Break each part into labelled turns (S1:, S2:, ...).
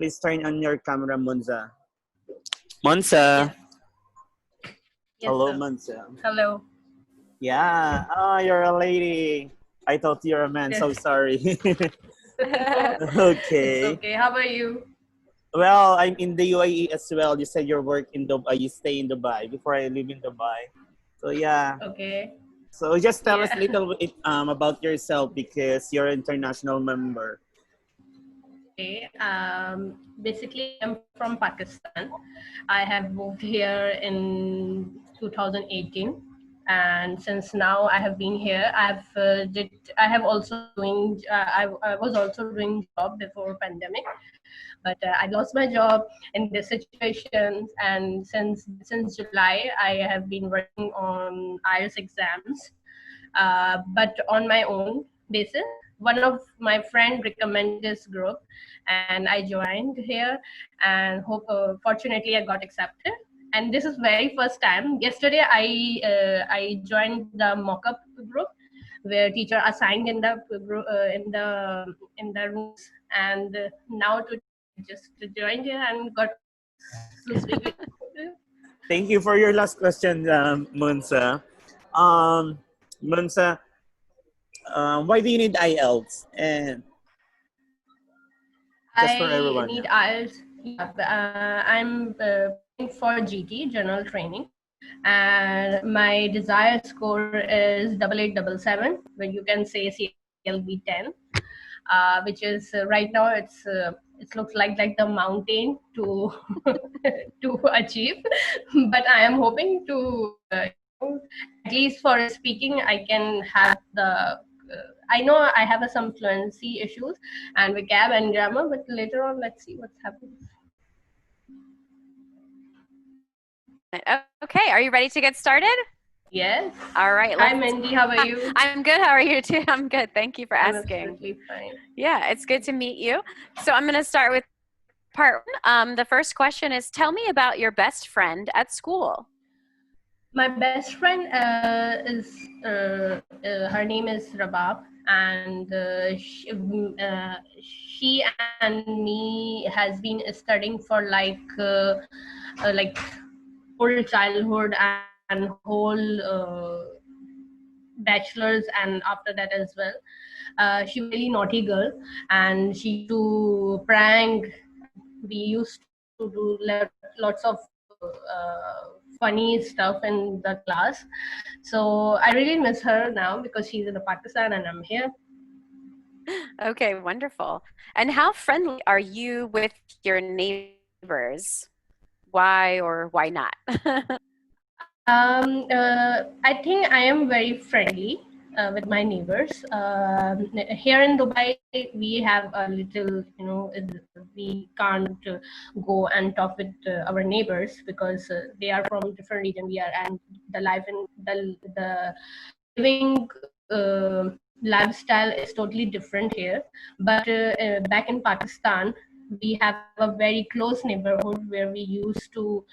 S1: Please turn on your camera, Munza. Munza.
S2: Yes. Yes,
S1: Hello,
S2: sir.
S1: Munza.
S2: Hello.
S1: Yeah. Oh, you're a lady. I thought you're a man. So
S2: Yes.
S1: sorry.
S2: It's
S1: Okay.
S2: okay. How about you?
S1: Well, I'm in the UAE as well. You said your work in Dubai. You stay in Dubai before I live in Dubai. So yeah.
S2: Okay.
S1: So just tell us a
S2: Yeah.
S1: little bit about yourself because you're an international member.
S2: Okay. Basically, I'm from Pakistan. I have moved here in 2018, and since now I have been here. I have also doing. I was also doing job before pandemic, but I lost my job in this situation, and since July I have been working on IELTS exams, but on my own basis. One of my friend recommended this group, and I joined here, and fortunately I got accepted. And this is very first time. Yesterday I joined the mock-up group where teacher assigned in the group in the rooms, and now to just joined here and got to speak with you.
S1: Thank you for your last question, Munsa. Munsa, why do you need IELTS? And just for
S2: I
S1: everyone,
S2: need
S1: yeah.
S2: IELTS. Yeah, I'm paying for GT, general training, and my desired score is 8877, where you can say CLB 10, which is right now it looks like the mountain to to achieve, but I am hoping to at least for speaking I can have the. I know I have some fluency issues and vocab and grammar, but later on, let's see what's happening.
S3: Okay, are you ready to get started?
S2: Yes.
S3: All right.
S2: Hi, Mandy. How are you?
S3: I'm good. How are you too? I'm good. Thank you for
S2: I'm
S3: asking.
S2: absolutely fine.
S3: Yeah, it's good to meet you. So I'm going to start with part one. The first question is, tell me about your best friend at school.
S2: My best friend is her name is Rabab, and she and me has been studying for like whole childhood and whole bachelor's, and after that as well. She was a really naughty girl, and she used to prank. We used to do lots of funny stuff in the class. So I really miss her now because she's in Pakistan and I'm here.
S3: Okay, wonderful. And how friendly are you with your neighbors? Why or why not?
S2: I think I am very friendly with my neighbors. Here in Dubai, we have a little, we can't go and talk with our neighbors because they are from different region. We are, and the life in the living lifestyle is totally different here. But back in Pakistan, we have a very close neighborhood where we used to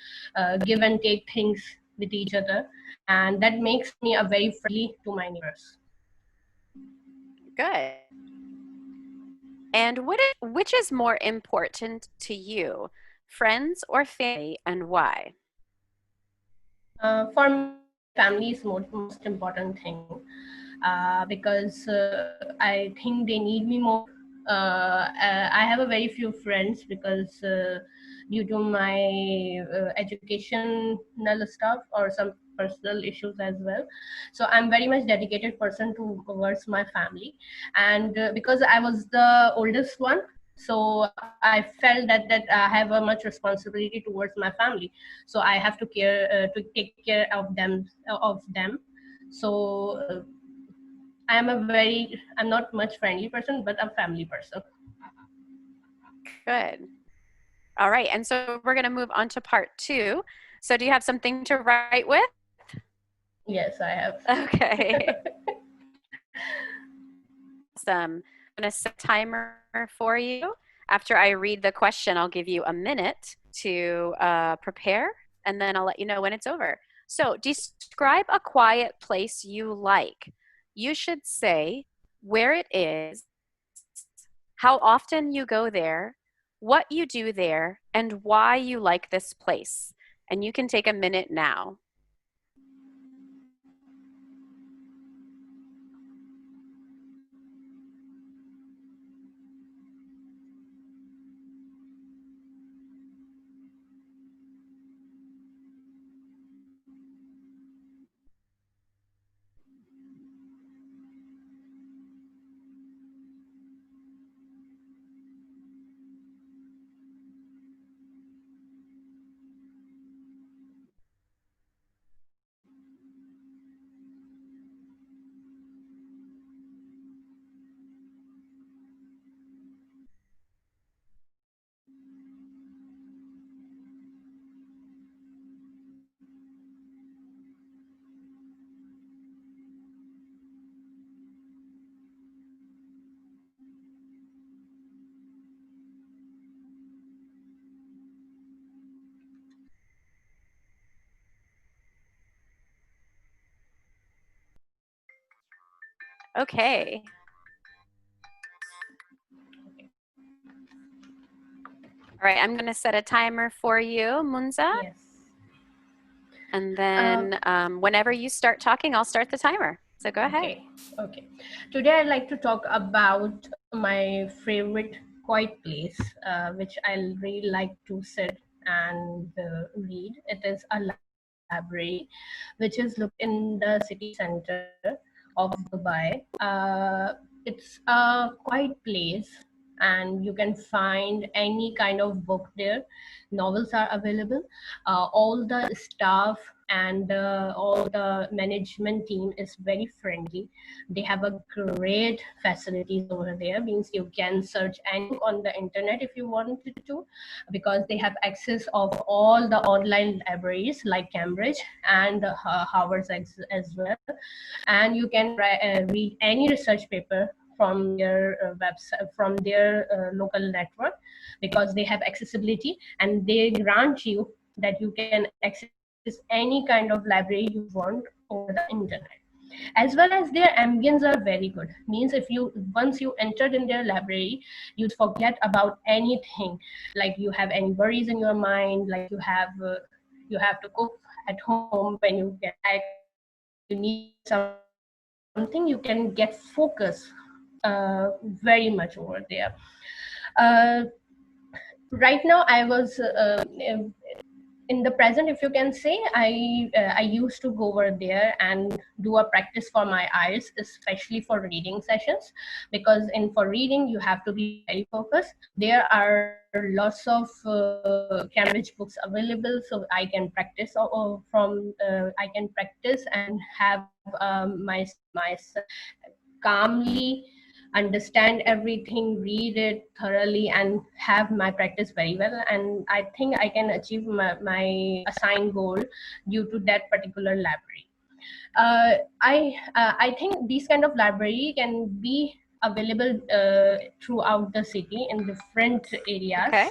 S2: give and take things with each other, and that makes me a very friendly to my neighbors.
S3: Good. And which is more important to you, friends or family, and why?
S2: For me, family is most important thing because I think they need me more. I have a very few friends because due to my educational stuff or some personal issues as well. So I'm very much dedicated person towards my family, and because I was the oldest one, so I felt that I have a much responsibility towards my family, so I have to take care of them. So I'm not much friendly person, but a family person.
S3: Good. All right, and so we're going to move on to part two. So do you have something to write with?
S2: Yes, I have.
S3: Okay. I'm going to set a timer for you. After I read the question, I'll give you a minute to prepare, and then I'll let you know when it's over. So describe a quiet place you like. You should say where it is, how often you go there, what you do there, and why you like this place. And you can take a minute now. Okay. All right, I'm going to set a timer for you, Munza.
S2: Yes.
S3: And then whenever you start talking, I'll start the timer. So go ahead.
S2: Okay. Today I'd like to talk about my favorite quiet place, which I really like to sit and read. It is a library, which is located in the city center of Dubai. It's a quiet place, and you can find any kind of book there. Novels are available. All the staff and all the management team is very friendly. They have a great facilities over there. Means you can search anything on the internet if you wanted to, because they have access of all the online libraries like Cambridge and Harvard as well. And you can read any research paper from their website, from their local network, because they have accessibility, and they grant you that you can access any kind of library you want over the internet. As well as their ambience are very good. Means if you once you entered in their library, you forget about anything, like you have any worries in your mind, like you have to cook at home when you get back, you need something, you can get focus very much over there. uh, right now I was in the present, if you can say, I used to go over there and do a practice for my eyes, especially for reading sessions, because in for reading you have to be very focused. There are lots of Cambridge books available, so I can practice I can practice and have my calmly understand everything, read it thoroughly, and have my practice very well. And I think I can achieve my assigned goal due to that particular library. I think these kind of library can be available throughout the city in different areas.
S3: Okay.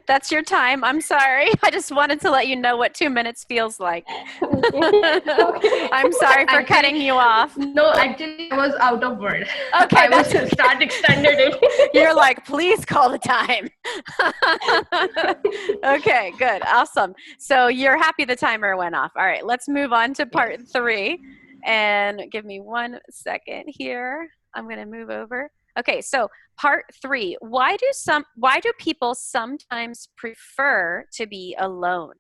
S3: That's your time. I'm sorry. I just wanted to let you know what 2 minutes feels like.
S2: Okay.
S3: I'm sorry for cutting you off.
S2: No, actually, I was out of word.
S3: Okay,
S2: I was start extended it.
S3: You're like, please call the time. Okay, good. Awesome. So you're happy the timer went off. All right, let's move on to part 3. And give me 1 second here. I'm going to move over. Okay, so part 3. Why do people sometimes prefer to be alone?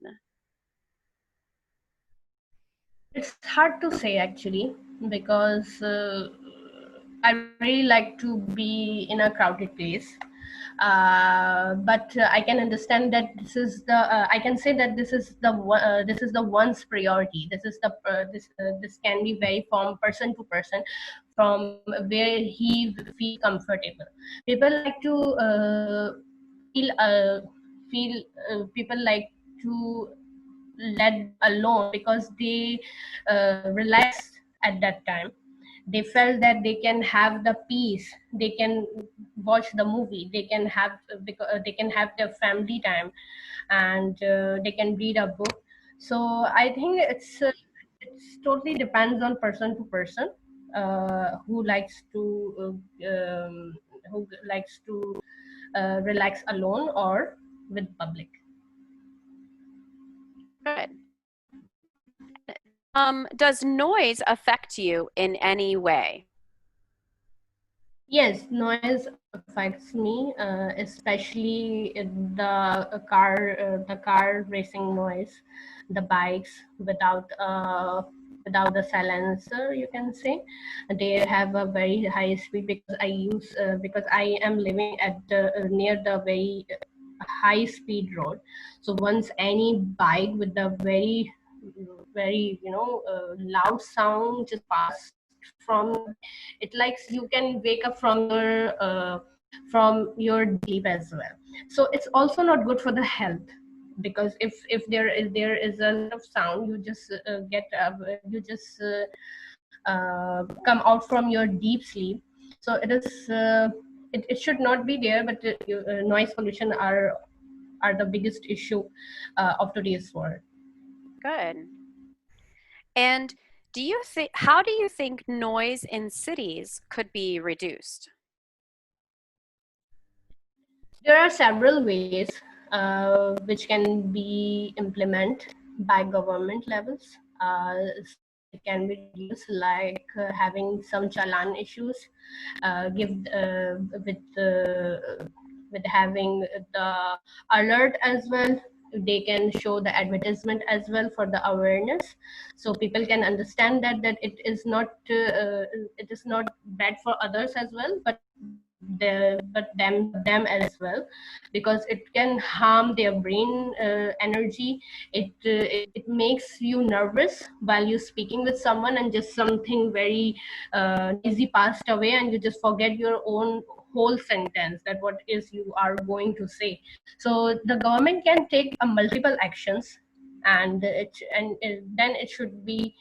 S2: It's hard to say actually, because I really like to be in a crowded place. But I can understand that this is the I can say that this is the one's priority. This can be very from person to person, from where he feel comfortable. People like to feel feel people like to let alone, because they relaxed at that time. They felt that they can have the peace, they can watch the movie, they can have because they can have their family time, and they can read a book. So I think it's totally depends on person to person, who likes to relax alone or with public.
S3: Good. Does noise affect you in any way?
S2: Yes, noise affects me, especially the car racing noise, the bikes without the silencer. You can say they have a very high speed because I am living at near the very high speed road. So once any bike with the very loud sound just pass from it, like you can wake up from your sleep as well. So it's also not good for the health, because if there is a lot of sound, you just get you just come out from your deep sleep. So it should not be there, but noise pollution are the biggest issue of today's world.
S3: Good. And how do you think noise in cities could be reduced?
S2: There are several ways which can be implemented by government levels. It can be reduced, like having some challan issues, give with having the alert as well. They can show the advertisement as well for the awareness, so people can understand that it is not bad for others as well, but them as well, because it can harm their brain energy. It makes you nervous while you're speaking with someone, and just something very easy passed away, and you just forget your own whole sentence, that what is you are going to say. So the government can take multiple actions, and then it should be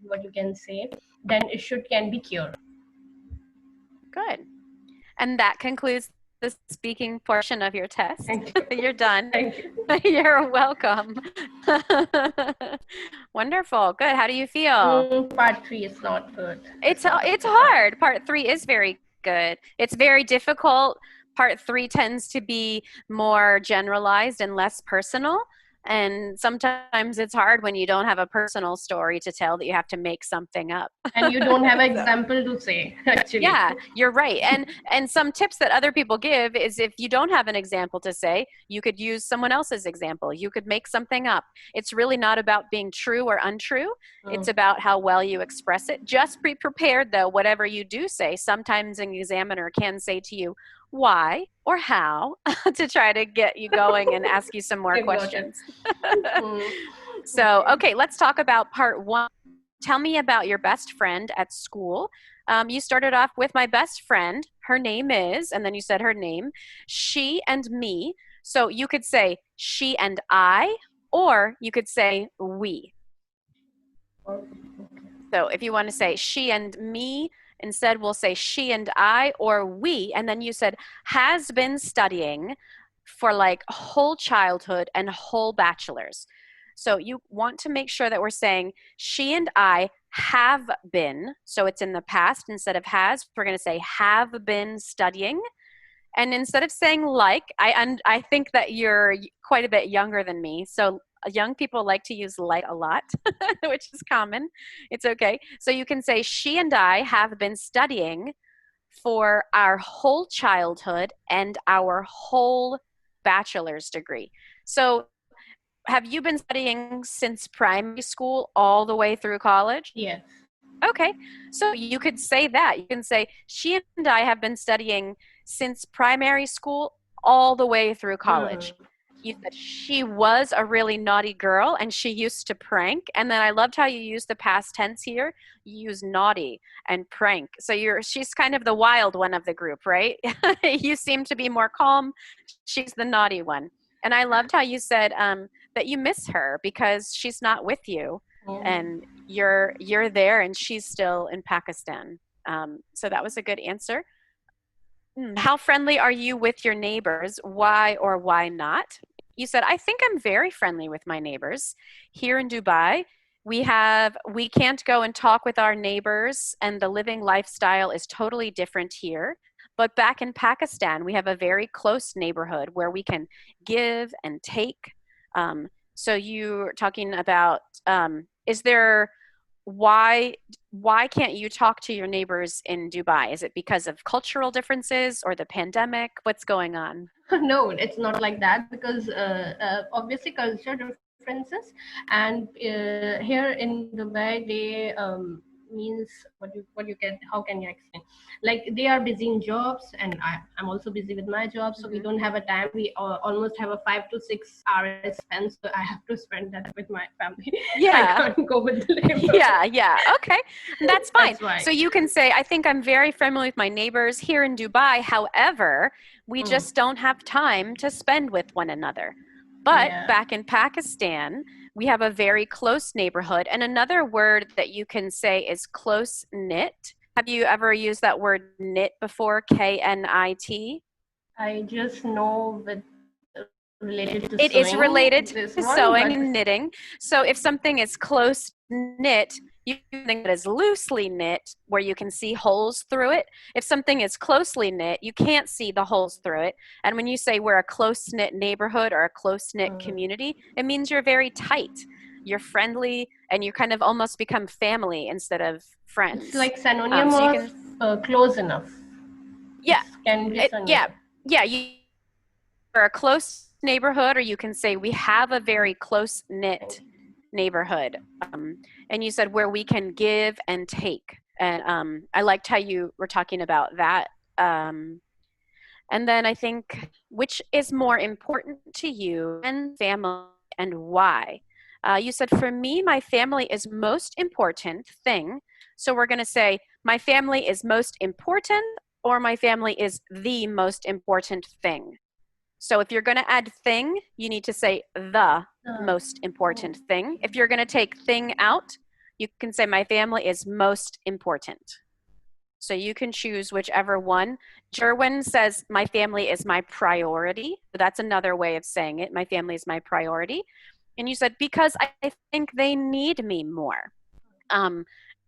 S2: what you can say, then it should can be cured.
S3: Good. And that concludes the speaking portion of your test.
S2: Thank you.
S3: You're done.
S2: Thank you.
S3: You're welcome. Wonderful. Good. How do you feel?
S2: Part 3 is not good.
S3: It's hard. Part 3 is very good. It's very difficult. Part 3 tends to be more generalized and less personal. And sometimes it's hard when you don't have a personal story to tell, that you have to make something up.
S2: And you don't have an example to say, actually.
S3: Yeah, you're right. And some tips that other people give is, if you don't have an example to say, you could use someone else's example. You could make something up. It's really not about being true or untrue. It's about how well you express it. Just be prepared, though, whatever you do say. Sometimes an examiner can say to you, why or how, to try to get you going and ask you some more questions. So, okay, let's talk about part 1. Tell me about your best friend at school. You started off with my best friend. Her name is, and then you said her name, she and me. So you could say she and I, or you could say we. So if you want to say she and me, instead we'll say she and I or we. And then you said has been studying for like whole childhood and whole bachelor's. So you want to make sure that we're saying she and I have been. So it's in the past instead of has. We're going to say have been studying. And instead of saying like, I think that you're quite a bit younger than me. So young people like to use like a lot, which is common. It's okay. So you can say she and I have been studying for our whole childhood and our whole bachelor's degree. So have you been studying since primary school all the way through college?
S2: Yes.
S3: Okay. So you could say that. You can say she and I have been studying since primary school all the way through college. You said she was a really naughty girl and she used to prank. And then I loved how you used the past tense here. You use naughty and prank. So she's kind of the wild one of the group, right? You seem to be more calm. She's the naughty one. And I loved how you said that you miss her because she's not with you. And you're there and she's still in Pakistan. So that was a good answer. How friendly are you with your neighbors? Why or why not? You said, I think I'm very friendly with my neighbors. Here in Dubai, we can't go and talk with our neighbors, and the living lifestyle is totally different here. But back in Pakistan, we have a very close neighborhood where we can give and take. So you're talking about, is there, why can't you talk to your neighbors in Dubai? Is it because of cultural differences or the pandemic? What's going on?
S2: No, it's not like that, because obviously culture differences, and here in Dubai they means what you get. How can you explain? Like, they are busy in jobs, and I'm also busy with my job, so we don't have a time. We almost have a 5 to 6 hours spent, so I have to spend that with my family.
S3: Yeah.
S2: I can't go with the neighbor.
S3: Yeah. Okay. That's fine.
S2: That's right.
S3: So you can say, I think I'm very friendly with my neighbors here in Dubai. However, we just don't have time to spend with one another. But back in Pakistan, we have a very close neighborhood. And another word that you can say is close knit. Have you ever used that word knit before? KNIT?
S2: I just know with related to
S3: it
S2: sewing.
S3: is related
S2: This
S3: to
S2: one,
S3: sewing
S2: but
S3: and knitting. So if something is close knit, you think that is loosely knit, where you can see holes through it. If something is closely knit, you can't see the holes through it. And when you say we're a close knit neighborhood or a close knit community, it means you're very tight. You're friendly, and you kind of almost become family instead of friends.
S2: it's like synonym of close enough.
S3: Yeah.
S2: Can be synonym.
S3: You're a close neighborhood, or you can say we have a very close knit neighborhood. And you said where we can give and take. And I liked how you were talking about that. And then I think, which is more important to you and family, and why? You said, for me, my family is most important thing. So we're going to say my family is most important, or my family is the most important thing. So if you're going to add thing, you need to say the most important thing. If you're going to take thing out, you can say my family is most important. So you can choose whichever one. Jerwin says my family is my priority. That's another way of saying it. My family is my priority. And you said, because I think they need me more.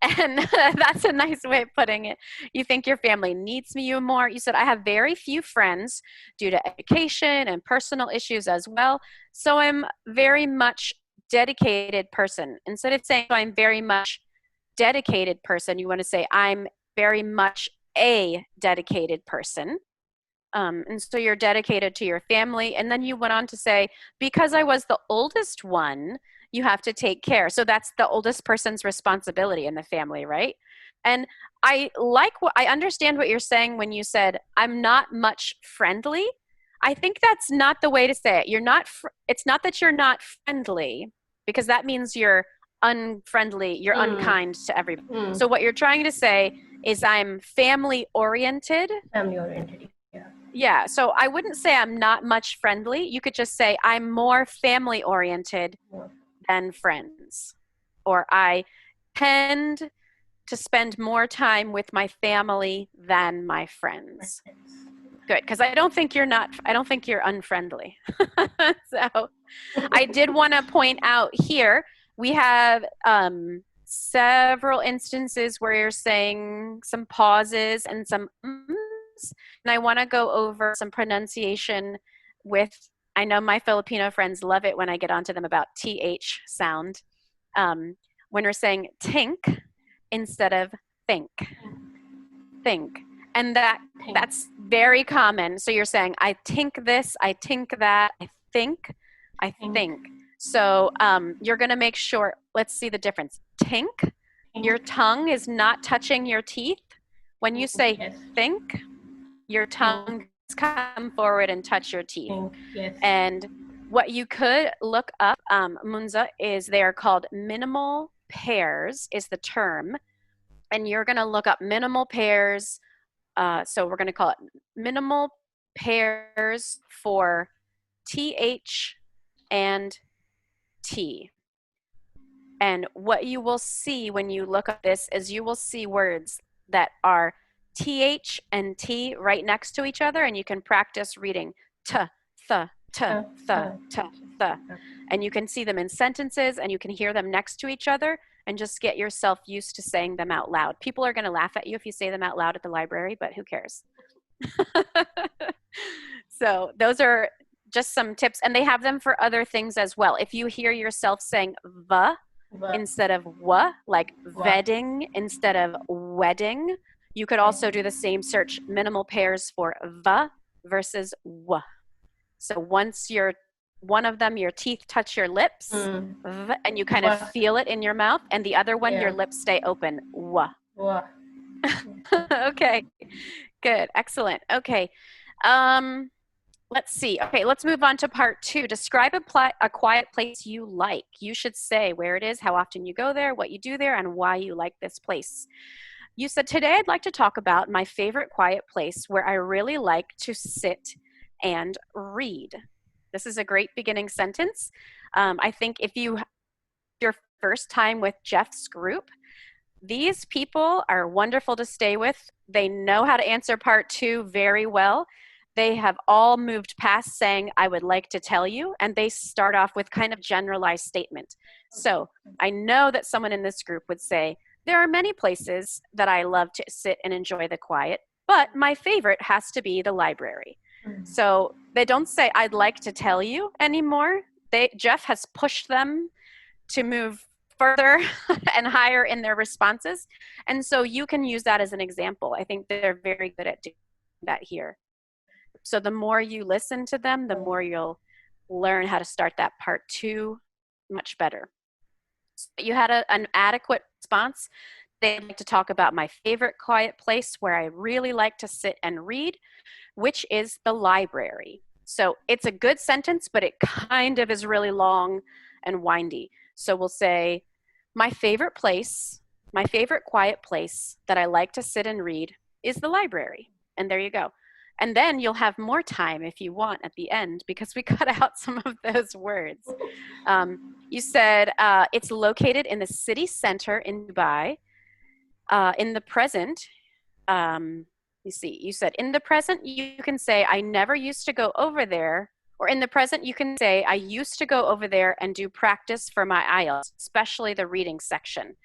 S3: And that's a nice way of putting it. You think your family needs you more. You said, I have very few friends due to education and personal issues as well. So I'm very much dedicated person. Instead of saying I'm very much dedicated person, you want to say I'm very much a dedicated person. And so you're dedicated to your family. And then you went on to say, because I was the oldest one, you have to take care. So that's the oldest person's responsibility in the family, right? And I understand what you're saying when you said, I'm not much friendly. I think that's not the way to say it. It's not that you're not friendly, because that means you're unfriendly, you're unkind to everybody. So what you're trying to say is I'm family oriented.
S2: Family oriented.
S3: Yeah, so I wouldn't say I'm not much friendly. You could just say I'm more family oriented than friends. Or I tend to spend more time with my family than my friends. Good, because I don't think you're unfriendly. So I did want to point out here, we have several instances where you're saying some pauses and some and I want to go over some pronunciation with, I know my Filipino friends love it when I get onto them about TH sound. When we're saying tink instead of think. Think. And that's very common. So you're saying, I think this, I think that, I think. So you're going to make sure, let's see the difference. Tink, your tongue is not touching your teeth. When you say think, your tongue come forward and touch your teeth. And what you could look up, Munza, is they are called minimal pairs is the term. And you're going to look up minimal pairs. So we're going to call it minimal pairs for TH and T. And what you will see when you look at this is you will see words that are TH and T right next to each other, and you can practice reading t, th, t, th, t, th. And you can see them in sentences, and you can hear them next to each other, and just get yourself used to saying them out loud. People are going to laugh at you if you say them out loud at the library, but who cares? So those are just some tips, and they have them for other things as well. If you hear yourself saying "va" instead of "wa," like vetting instead of wedding, you could also do the same search, minimal pairs for "va" versus "wa." So once one of them, your teeth touch your lips, and you kind of feel it in your mouth, and the other one, your lips stay open, "wa." Okay, good, excellent. Okay, let's see. Okay, let's move on to part 2. Describe a quiet place you like. You should say where it is, how often you go there, what you do there, and why you like this place. You said, today I'd like to talk about my favorite quiet place where I really like to sit and read. This is a great beginning sentence. I think if your first time with Jeff's group, these people are wonderful to stay with. They know how to answer part 2 very well. They have all moved past saying, I would like to tell you, and they start off with kind of generalized statement. So I know that someone in this group would say, there are many places that I love to sit and enjoy the quiet, but my favorite has to be the library. So they don't say, I'd like to tell you anymore. Jeff has pushed them to move further and higher in their responses. And so you can use that as an example. I think they're very good at doing that here. So the more you listen to them, the more you'll learn how to start that part 2 much better. So you had an adequate response. They'd like to talk about my favorite quiet place where I really like to sit and read, which is the library. So it's a good sentence, but it kind of is really long and windy. So we'll say, my favorite quiet place that I like to sit and read is the library. And there you go. And then you'll have more time if you want at the end, because we cut out some of those words. You said it's located in the city center in Dubai. In the present, you said in the present, you can say, I never used to go over there. Or in the present, you can say, I used to go over there and do practice for my IELTS, especially the reading section.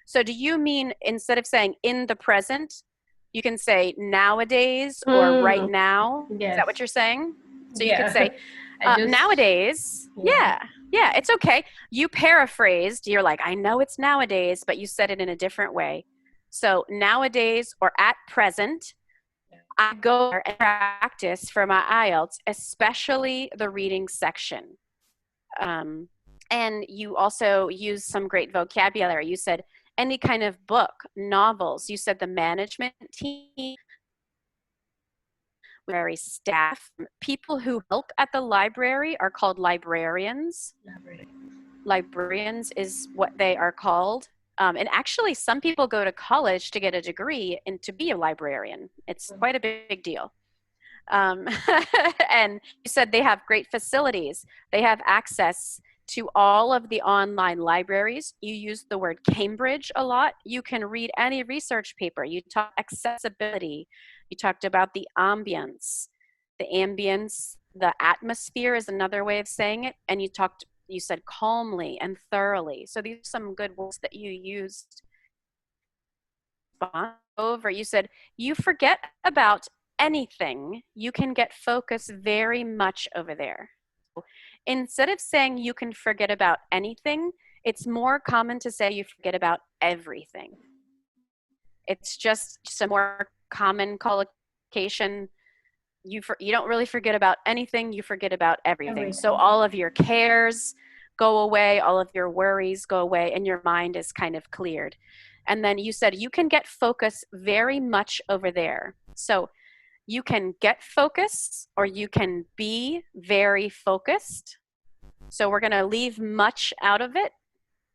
S3: So do you mean instead of saying in the present, you can say nowadays or right now?
S2: Yes.
S3: Is that what you're saying? So you could say nowadays. Yeah, it's okay. You paraphrased. You're like, I know it's nowadays, but you said it in a different way. So nowadays or at present, I go and practice for my IELTS, especially the reading section. And you also use some great vocabulary. You said any kind of book, novels. You said the management team, library staff. People who help at the library are called librarians. Librarians is what they are called. And actually, some people go to college to get a degree and to be a librarian. It's quite a big deal. And you said they have great facilities. They have access to all of the online libraries. You used the word Cambridge a lot. You can read any research paper. You talked accessibility. You talked about the ambience. The ambience, the atmosphere is another way of saying it. And you said calmly and thoroughly. So these are some good words that you used. You said, you forget about anything, you can get focus very much over there. Instead of saying you can forget about anything, it's more common to say you forget about everything. It's just a more common collocation. You don't really forget about anything, you forget about everything. So all of your cares go away, all of your worries go away, and your mind is kind of cleared. And then you said you can get focus very much over there. So you can get focus or you can be very focused. So we're going to leave much out of it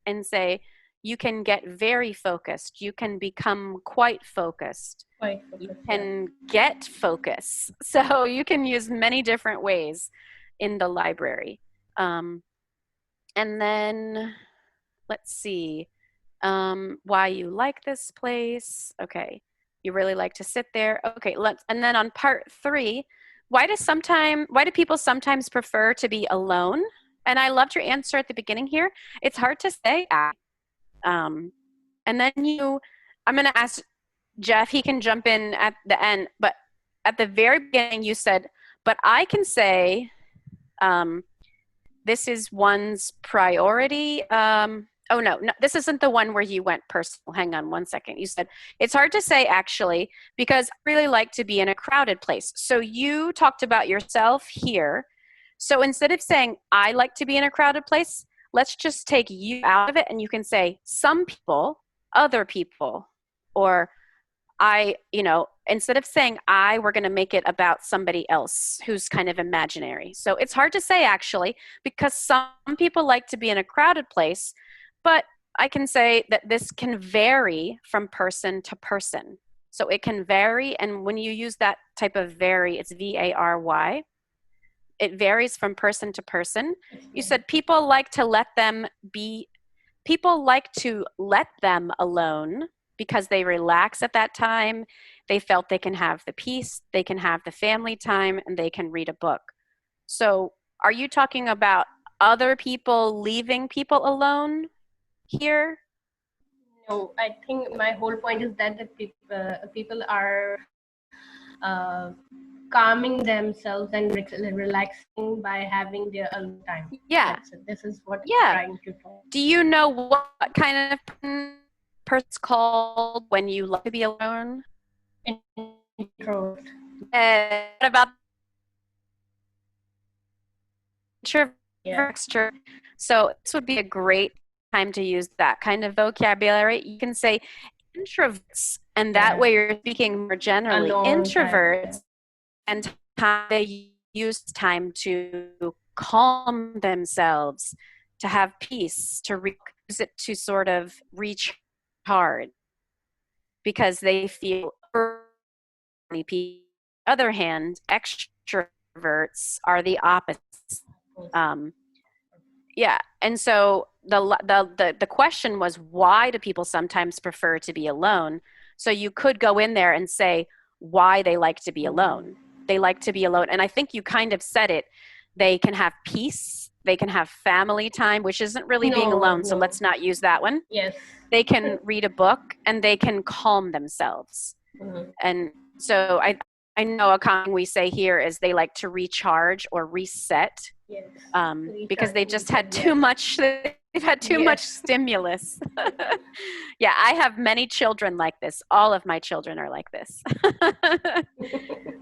S3: and say you can get very focused. You can become quite focused. You can get focus. So you can use many different ways in the library. And then let's see why you like this place. Okay. You really like to sit there. Okay, and then on part 3, why do people sometimes prefer to be alone? And I loved your answer at the beginning here. It's hard to say. And then I'm going to ask Jeff, he can jump in at the end, but at the very beginning you said, but I can say this is one's priority. Oh, no, this isn't the one where you went personal. Hang on one second. You said, it's hard to say actually, because I really like to be in a crowded place. So you talked about yourself here. So instead of saying, I like to be in a crowded place, let's just take you out of it. And you can say, some people, other people, or instead of saying we're going to make it about somebody else who's kind of imaginary. So it's hard to say actually, because some people like to be in a crowded place, but I can say that this can vary from person to person. So it can vary. And when you use that type of vary, it's VARY. It varies from person to person. You said people like to let them alone because they relax at that time. They felt they can have the peace, they can have the family time, and they can read a book. So are you talking about other people leaving people alone here?
S2: No, I think my whole point is that the people are calming themselves and relaxing by having their alone time.
S3: Yeah.
S2: This is what I'm trying to talk.
S3: Do you know what kind of person's called when you like to be alone?
S2: Introvert.
S3: What about extrovert? So this would be a great time to use that kind of vocabulary. You can say introverts, and that way you're speaking more generally. Introverts and they use time to calm themselves, to have peace, to use it to sort of recharge because they feel on the other hand, extroverts are the opposite. And so the question was, why do people sometimes prefer to be alone? So you could go in there and say why they like to be alone. They like to be alone. And I think you kind of said it. They can have peace. They can have family time, which isn't really being alone. So let's not use that one.
S2: Yes.
S3: They can read a book and they can calm themselves.
S2: Mm-hmm.
S3: And so I know a common we say here is they like to recharge or reset.
S2: Yes.
S3: Because they just had too much. They've had too much stimulus. Yeah, I have many children like this. All of my children are like this.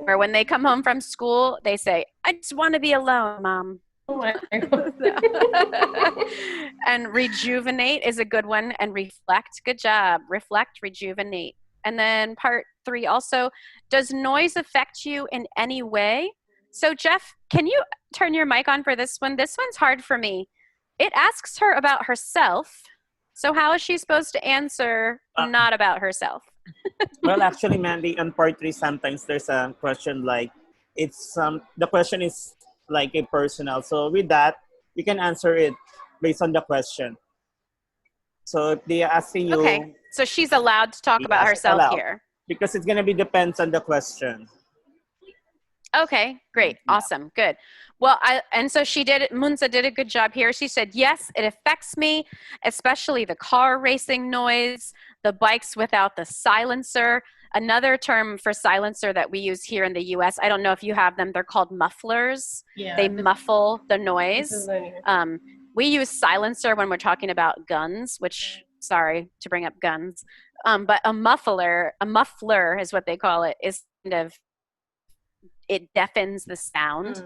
S3: Or when they come home from school, they say, I just want to be alone, Mom.
S2: Oh my God.
S3: And rejuvenate is a good one. And reflect. Good job. Reflect, rejuvenate. And then part 3 also, does noise affect you in any way? So Jeff, can you turn your mic on for this one? This one's hard for me. It asks her about herself. So how is she supposed to answer not about herself?
S1: Well, actually, Mandy, on part 3, sometimes there's a question like, the question is like a personal. So with that, you can answer it based on the question. So if they are asking you.
S3: Okay, so she's allowed to talk about herself here.
S1: Because it's going to be depends on the question.
S3: Okay, great. Awesome. Good. Well, and so she did it. Munza did a good job here. She said, yes, it affects me, especially the car racing noise, the bikes without the silencer. Another term for silencer that we use here in the US, I don't know if you have them. They're called mufflers. Yeah, they muffle the noise. We use silencer when we're talking about guns, which, sorry to bring up guns. But a muffler is what they call it, is kind of, it deafens the sound.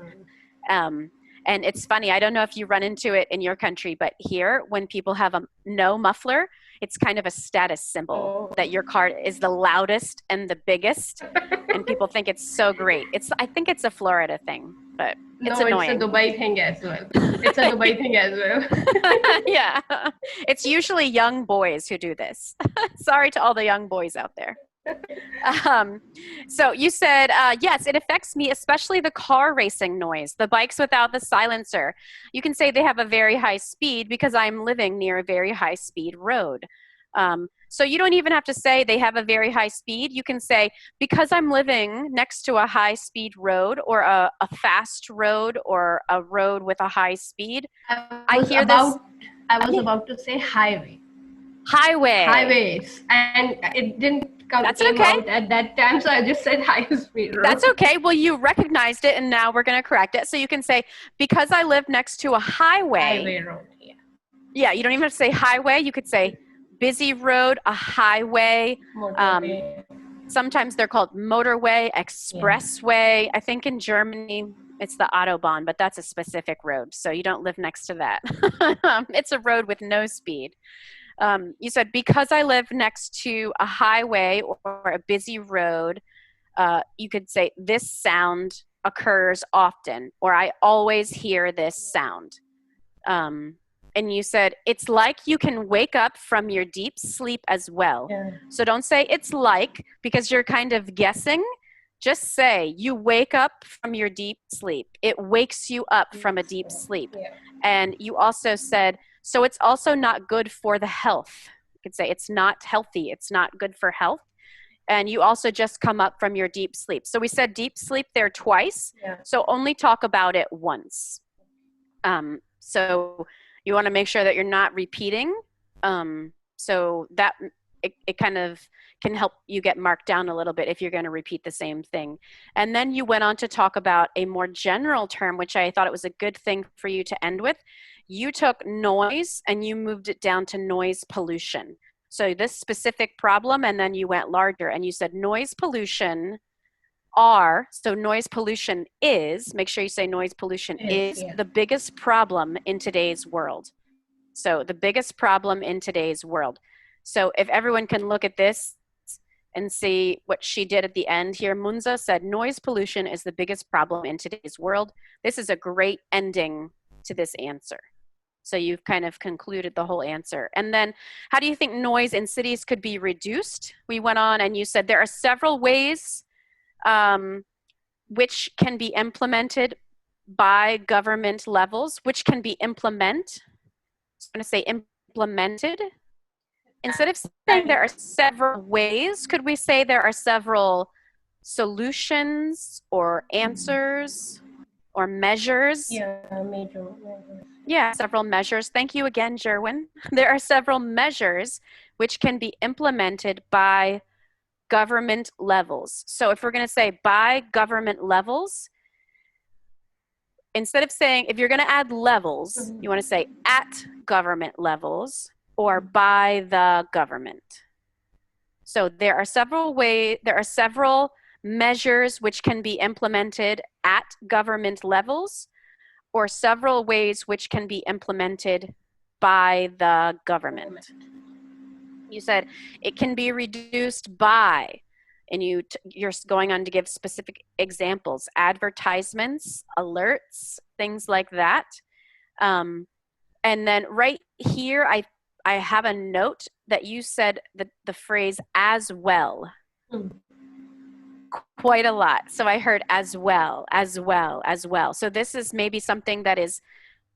S3: And it's funny, I don't know if you run into it in your country, but here, when people have no muffler, it's kind of a status symbol that your car is the loudest and the biggest, and people think it's so great. I think it's a Florida thing, but it's annoying.
S2: It's a Dubai thing as well.
S3: Yeah, it's usually young boys who do this. Sorry to all the young boys out there. So you said, yes, it affects me, especially the car racing noise, the bikes without the silencer. You can say they have a very high speed because I'm living near a very high speed road. So you don't even have to say they have a very high speed. You can say, because I'm living next to a high speed road or a fast road or a road with a high speed. I was
S2: about to say highway.
S3: Highways,
S2: and it didn't
S3: That's
S2: came
S3: okay.
S2: out at that time, so I just said high speed road.
S3: That's okay. Well, you recognized it, and now we're going to correct it. So you can say, because I live next to a highway.
S2: Highway road, yeah.
S3: Yeah, you don't even have to say highway. You could say busy road, a highway.
S2: Motorway.
S3: Sometimes they're called motorway, expressway. I think in Germany it's the Autobahn, but that's a specific road. So you don't live next to that. It's a road with no speed. You said, because I live next to a highway or a busy road, you could say, this sound occurs often, or I always hear this sound. And you said, it's like you can wake up from your deep sleep as well.
S2: Yeah.
S3: So don't say it's like, because you're kind of guessing. Just say you wake up from your deep sleep. It wakes you up from a deep sleep.
S2: Yeah.
S3: And you also said, so it's also not good for the health. You could say it's not healthy. It's not good for health. And you also just come up from your deep sleep. So we said deep sleep there twice.
S2: Yeah.
S3: So only talk about it once. So you want to make sure that you're not repeating. So that it kind of can help you get marked down a little bit if you're going to repeat the same thing. And then you went on to talk about a more general term, which I thought it was a good thing for you to end with. You took noise and you moved it down to noise pollution. So this specific problem, and then you went larger and you said noise pollution so noise pollution is, make sure you say noise pollution is the biggest problem in today's world. So the biggest problem in today's world. So if everyone can look at this and see what she did at the end here, Munza said noise pollution is the biggest problem in today's world. This is a great ending to this answer. So you've kind of concluded the whole answer. And then how do you think noise in cities could be reduced? We went on and you said there are several ways which can be implemented by government levels, which can be I'm going to say implemented. Instead of saying there are several ways, could we say there are several solutions or answers or measures?
S2: Yeah, major measures.
S3: Yeah, several measures. Thank you again, Jerwin. There are several measures which can be implemented by government levels. So if we're going to say by government levels, instead of saying, if you're going to add levels, you want to say at government levels or by the government. So there are several measures which can be implemented at government levels, or several ways which can be implemented by the government. You said it can be reduced by, and you're going on to give specific examples, advertisements, alerts, things like that. And then right here, I have a note that you said the phrase as well. Quite a lot. So I heard as well, as well, as well. So this is maybe something that is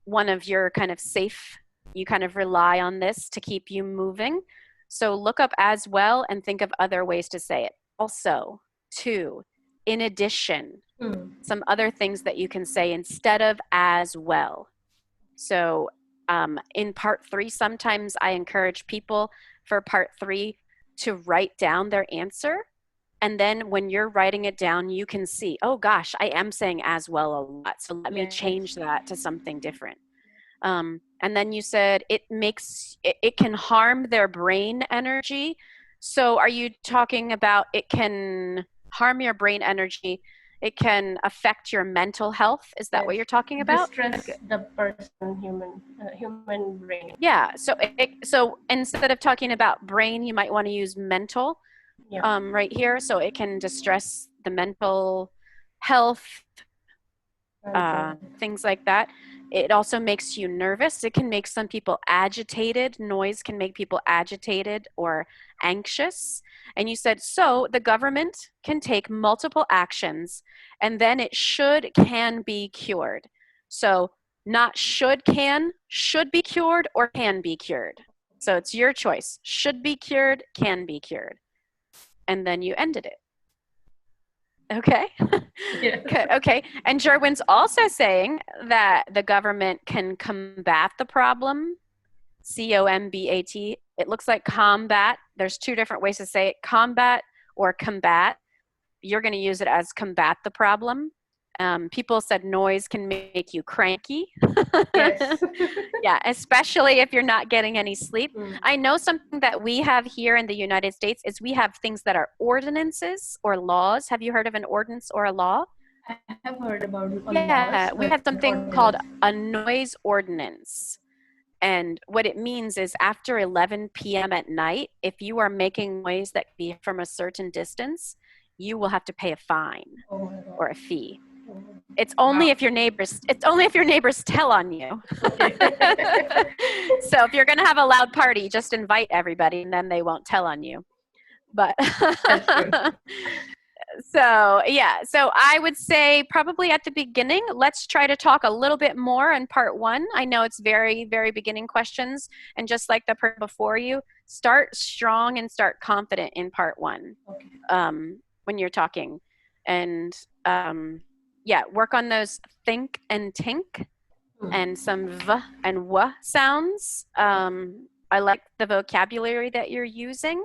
S3: one of your kind of safe, you kind of rely on this to keep you moving. So look up as well and think of other ways to say it. Also, to, in addition, some other things that you can say instead of as well. So in part 3, sometimes I encourage people for part 3 to write down their answer. And then when you're writing it down, you can see, oh gosh, I am saying as well a lot. So let me change that to something different. And then you said it can harm their brain energy. So are you talking about it can harm your brain energy? It can affect your mental health. Is that what you're talking about?
S2: Distress the person, human brain.
S3: Yeah. So instead of talking about brain, you might want to use mental.
S2: Yeah.
S3: Right here. So it can distress the mental health, things like that. It also makes you nervous. It can make some people agitated. Noise can make people agitated or anxious. And you said, so the government can take multiple actions and then it can be cured. So not should be cured or can be cured. So it's your choice. Should be cured, can be cured. And then you ended it. Okay.
S2: Yeah.
S3: Okay. And Jerwin's also saying that the government can combat the problem. COMBAT. It looks like combat. There's 2 different ways to say it. Combat or combat, you're going to use it as combat the problem. People said noise can make you cranky.
S2: Yes.
S3: Yeah, especially if you're not getting any sleep.
S2: Mm.
S3: I know something that we have here in the United States is we have things that are ordinances or laws. Have you heard of an ordinance or a law?
S2: I have heard about
S3: Yeah,
S2: laws,
S3: we
S2: but
S3: have something
S2: ordinance.
S3: called a noise ordinance. And what it means is after 11 p.m. at night, if you are making noise that can be from a certain distance, you will have to pay a fine
S2: Oh my God.
S3: or a fee.
S2: Oh.
S3: It's only
S2: Wow.
S3: if your neighbors tell on you.
S2: Okay.
S3: So if you're going to have a loud party, just invite everybody and then they won't tell on you. But
S2: That's good.
S3: so yeah, so I would say probably at the beginning, let's try to talk a little bit more in part 1. I know it's very, very beginning questions, and just like the person before you, start strong and start confident in part 1.
S2: Okay.
S3: When you're talking, and yeah, work on those think and tink and some v and w sounds. I like the vocabulary that you're using.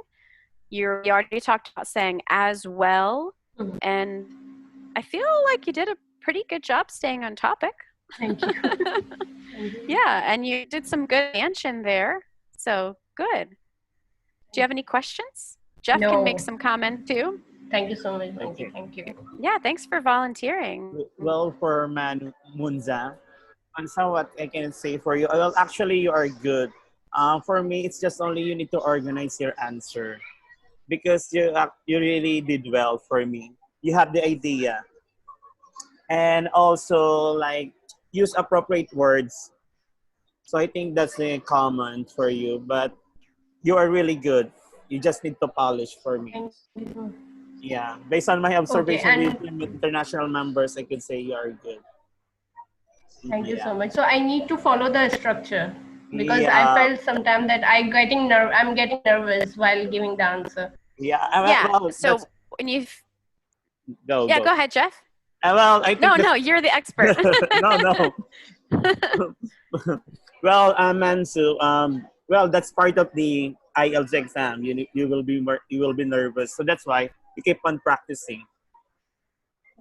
S3: You already talked about saying as well, and I feel like you did a pretty good job staying on topic.
S2: Thank you. Thank you.
S3: Yeah, and you did some good expansion there, so good. Do you have any questions? Jeff can make
S2: No.
S3: some comment too.
S2: Thank you so much, Mandy.
S1: Okay.
S2: Thank you.
S3: Yeah, thanks for volunteering.
S1: Well, for Munza, on so what I can say for you, well, actually, you are good. For me, it's just only you need to organize your answer because you really did well for me. You have the idea, and also like use appropriate words. So I think that's a common for you, but you are really good. You just need to polish for me.
S2: Thank you.
S1: Yeah, based on my observation
S2: and-
S1: with international members, I could say you are good.
S2: Thank you
S1: Yeah.
S2: so much. So I need to follow the structure because I
S1: Yeah.
S2: felt sometimes that I'm getting nervous while giving the answer.
S1: Yeah.
S3: Yeah.
S1: Well,
S3: So when you
S1: go.
S3: go ahead, Jeff.
S1: Well, I think
S3: No, you're the expert.
S1: no. Well, Mansu, well, that's part of the IELTS exam. You will be nervous, so that's why you keep on practicing.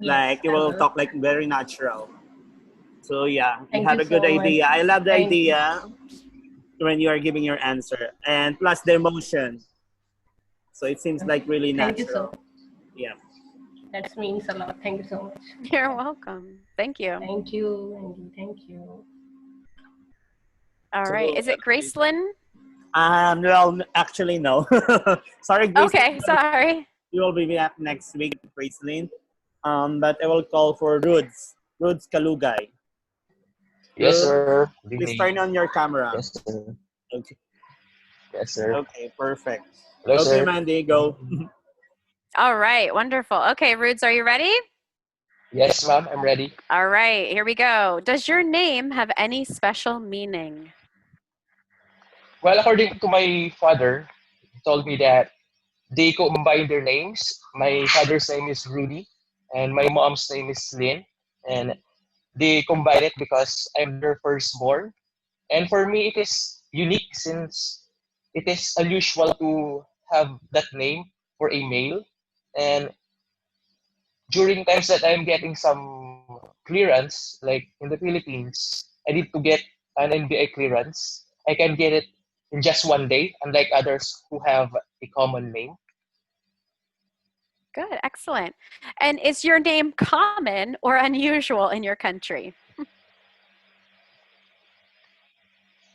S1: Like you
S2: I
S1: will talk like very natural. So yeah, you
S2: Thank
S1: have
S2: you
S1: a good
S2: so much.
S1: idea. I love the
S2: Thank you.
S1: idea when you are giving your answer, and plus the emotion. So it seems like really
S2: Thank you
S1: natural.
S2: so
S1: Yeah.
S2: That means a lot. Thank you so much.
S3: You're welcome. Thank you.
S2: Thank you, Mandy. Thank you.
S3: All right. Is it Gracelyn?
S1: Well, actually, no. Sorry, Grace.
S3: Okay, sorry.
S1: You will be back next week, Gracelyn. But I will call for Rudz. Rudz Kalugay.
S4: Yes,
S1: Rudz,
S4: sir.
S1: please turn on your camera.
S4: Yes, sir.
S1: Okay.
S4: Yes, sir.
S1: Okay, perfect.
S4: Hello,
S1: Okay,
S4: sir.
S1: Mandy, go.
S3: All right, wonderful. Okay, Rudz, are you ready?
S4: Yes, ma'am. I'm ready.
S3: All right, here we go. Does your name have any special meaning?
S4: Well, according to my father, he told me that they combine their names. My father's name is Rudy, and my mom's name is Lynn. And they combine it because I'm their firstborn. And for me, it is unique since it is unusual to have that name for a male. And during times that I'm getting some clearance, like in the Philippines, I need to get an NBA clearance. I can get it in just one day, unlike others who have a common name.
S3: Good, excellent. And is your name common or unusual in your country?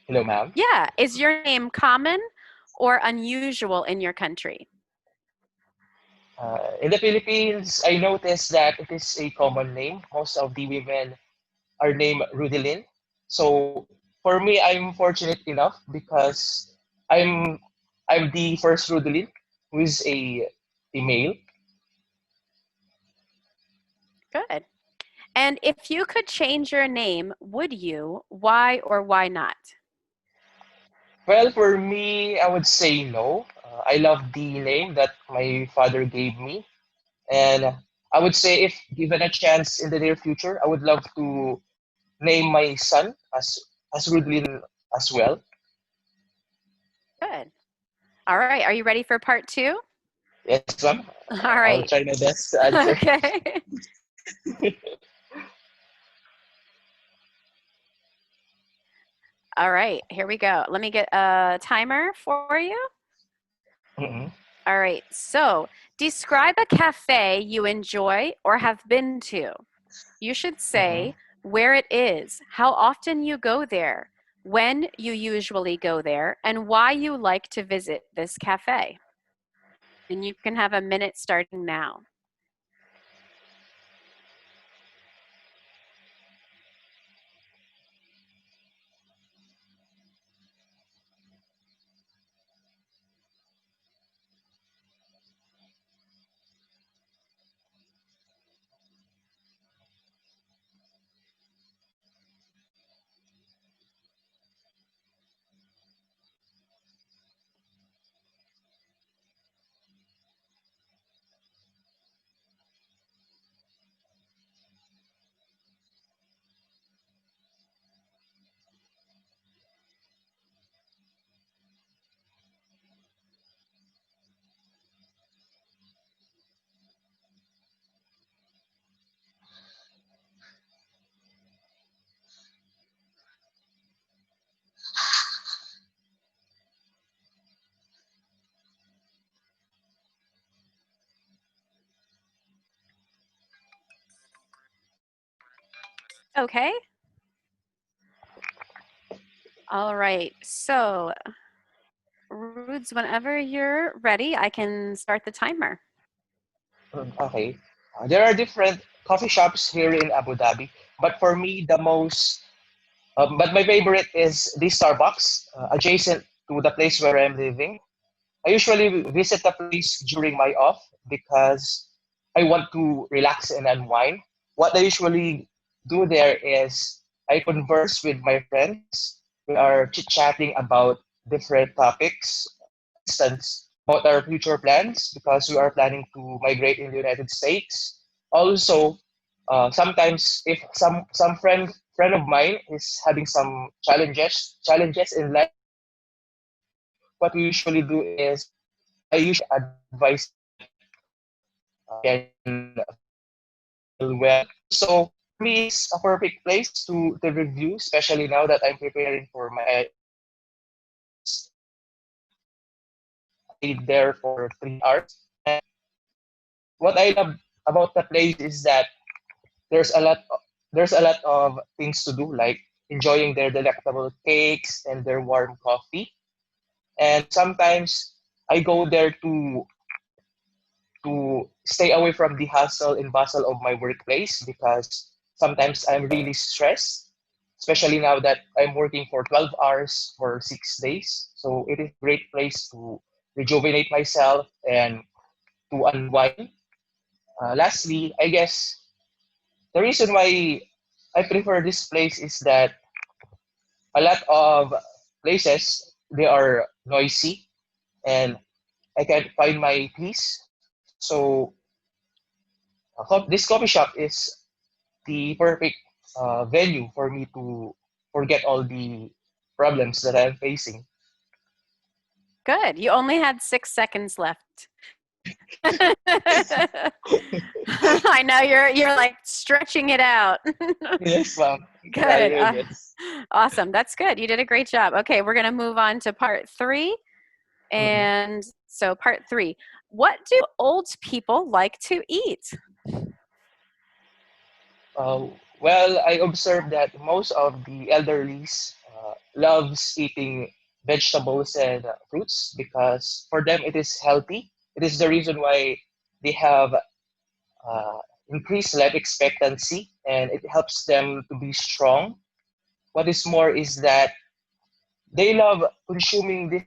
S4: Hello, ma'am.
S3: Yeah, is your name common or unusual in your country?
S4: In the Philippines, I noticed that it is a common name. Most of the women are named Rudilin. So for me, I'm fortunate enough because I'm I'm the first Rudilin who is a male.
S3: Good. And if you could change your name, would you? Why or why not?
S4: Well, for me, I would say no. I love the name that my father gave me. And I would say if given a chance in the near future, I would love to name my son as Rudlin as well.
S3: Good. All right, are you ready for part 2?
S4: Yes, ma'am.
S3: All
S4: I'll
S3: right.
S4: try my best to answer.
S3: Okay. All right, here we go. Let me get a timer for you.
S4: Mm-hmm.
S3: All right, so describe a cafe you enjoy or have been to. You should
S4: Mm-hmm.
S3: say where it is, how often you go there, when you usually go there, and why you like to visit this cafe. And you can have a minute starting now. Okay. All right, so Rudz, whenever you're ready, I can start the timer.
S4: Okay. There are different coffee shops here in Abu Dhabi, but for me, but my favorite is the Starbucks, adjacent to the place where I'm living. I usually visit the place during my off because I want to relax and unwind. What I usually do there is I converse with my friends. We are chit chatting about different topics, for instance, about our future plans because we are planning to migrate in the United States. Also, sometimes if some friend of mine is having some challenges in life, what we usually do is I usually advise can feel well. So for me, it's a perfect place to review, especially now that I'm preparing for my IELTS. I stayed there for 3 hours. And what I love about the place is that there's a lot there's a lot of things to do, like enjoying their delectable cakes and their warm coffee. And sometimes I go there to stay away from the hustle and bustle of my workplace because sometimes I'm really stressed, especially now that I'm working for 12 hours for 6 days. So it is a great place to rejuvenate myself and to unwind. Lastly, I guess the reason why I prefer this place is that a lot of places they are noisy and I can't find my peace. So this coffee shop is the perfect venue for me to forget all the problems that I'm facing.
S3: Good. You only had 6 seconds left. I know you're like stretching it out.
S4: Yes, ma'am.
S3: Good.
S4: Try my best.
S3: Awesome. That's good. You did a great job. Okay, we're going to move on to part 3.
S4: Mhm.
S3: And so part 3. What do old people like to eat?
S4: Uh, well, I observed that most of the elderlies loves eating vegetables and fruits because for them it is healthy. It is the reason why they have increased life expectancy and it helps them to be strong. What is more is that they love consuming this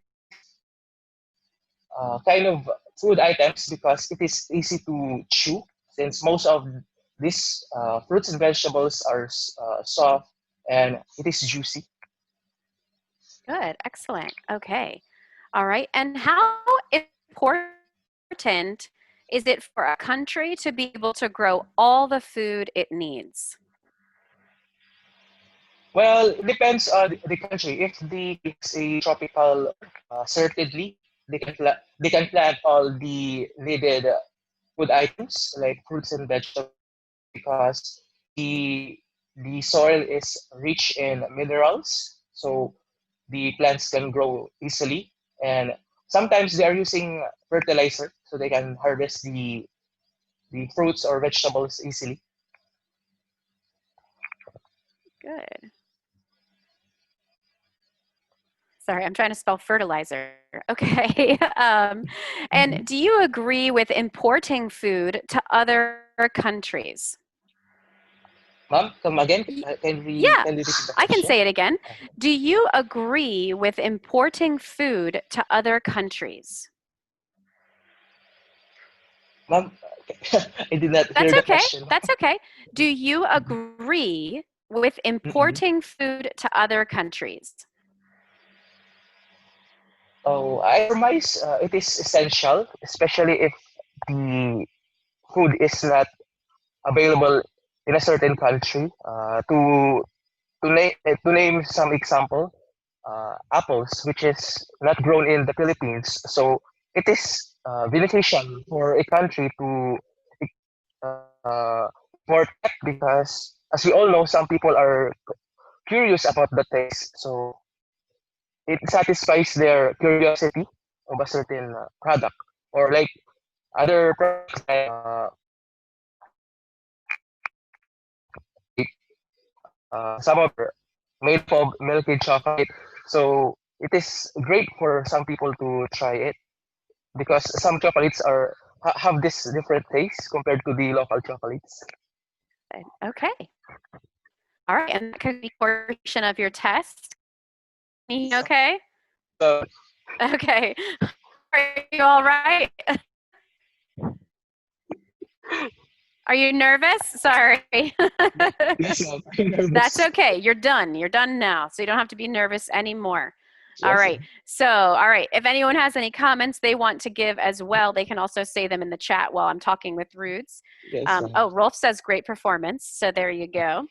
S4: kind of food items because it is easy to chew since most of these fruits and vegetables are soft and it is juicy.
S3: Good. Excellent. Okay. All right. And how important is it for a country to be able to grow all the food it needs?
S4: Well, it depends on the country. If the country is a tropical, certainly they can plant all the needed food items like fruits and vegetables because the soil is rich in minerals, so the plants can grow easily. And sometimes they are using fertilizer so they can harvest the fruits or vegetables easily.
S3: Good. Sorry, I'm trying to spell fertilizer. Okay. And do you agree with importing food to other countries?
S4: Ma'am, come again.
S3: Yeah,
S4: Can you repeat the
S3: I can
S4: question?
S3: say it again. Do you agree with importing food to other countries?
S4: Ma'am, I did not hear
S3: That's
S4: the
S3: okay.
S4: question.
S3: That's okay. Do you agree with
S4: Mm-mm.
S3: importing food to other countries?
S4: Oh, I surmise it is essential, especially if the food is not available in a certain country. To name some example, apples, which is not grown in the Philippines, so it is beneficial for a country to import that because, as we all know, some people are curious about the taste, so it satisfies their curiosity of a certain product, or like other products like some of are made of milky chocolate. So it is great for some people to try it because some chocolates have this different taste compared to the local chocolates.
S3: Okay. All right. And that could be a portion of your test. You okay?
S4: So
S3: Okay. Are you all right? Are you nervous? Sorry.
S4: yes, ma'am. I'm nervous.
S3: That's okay. You're done. You're done now. So you don't have to be nervous anymore. All
S4: Yes,
S3: right. So, all right. If anyone has any comments they want to give as well, they can also say them in the chat while I'm talking with Rudz.
S4: yes, ma'am.
S3: Oh, Rolf says great performance. So there you go.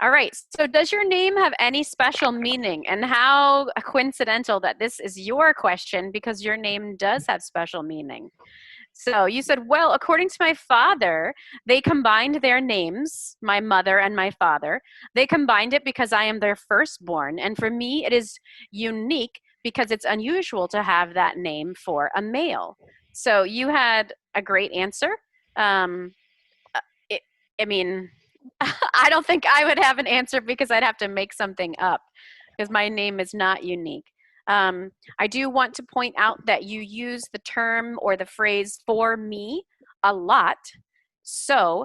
S3: All right. So does your name have any special meaning? And how coincidental that this is your question because your name does have special meaning. So you said, well, according to my father, they combined their names, my mother and my father. They combined it because I am their firstborn. And for me, it is unique because it's unusual to have that name for a male. So you had a great answer. Um, it, I mean, I don't think I would have an answer because I'd have to make something up because my name is not unique. I do want to point out that you use the term or the phrase for me a lot. So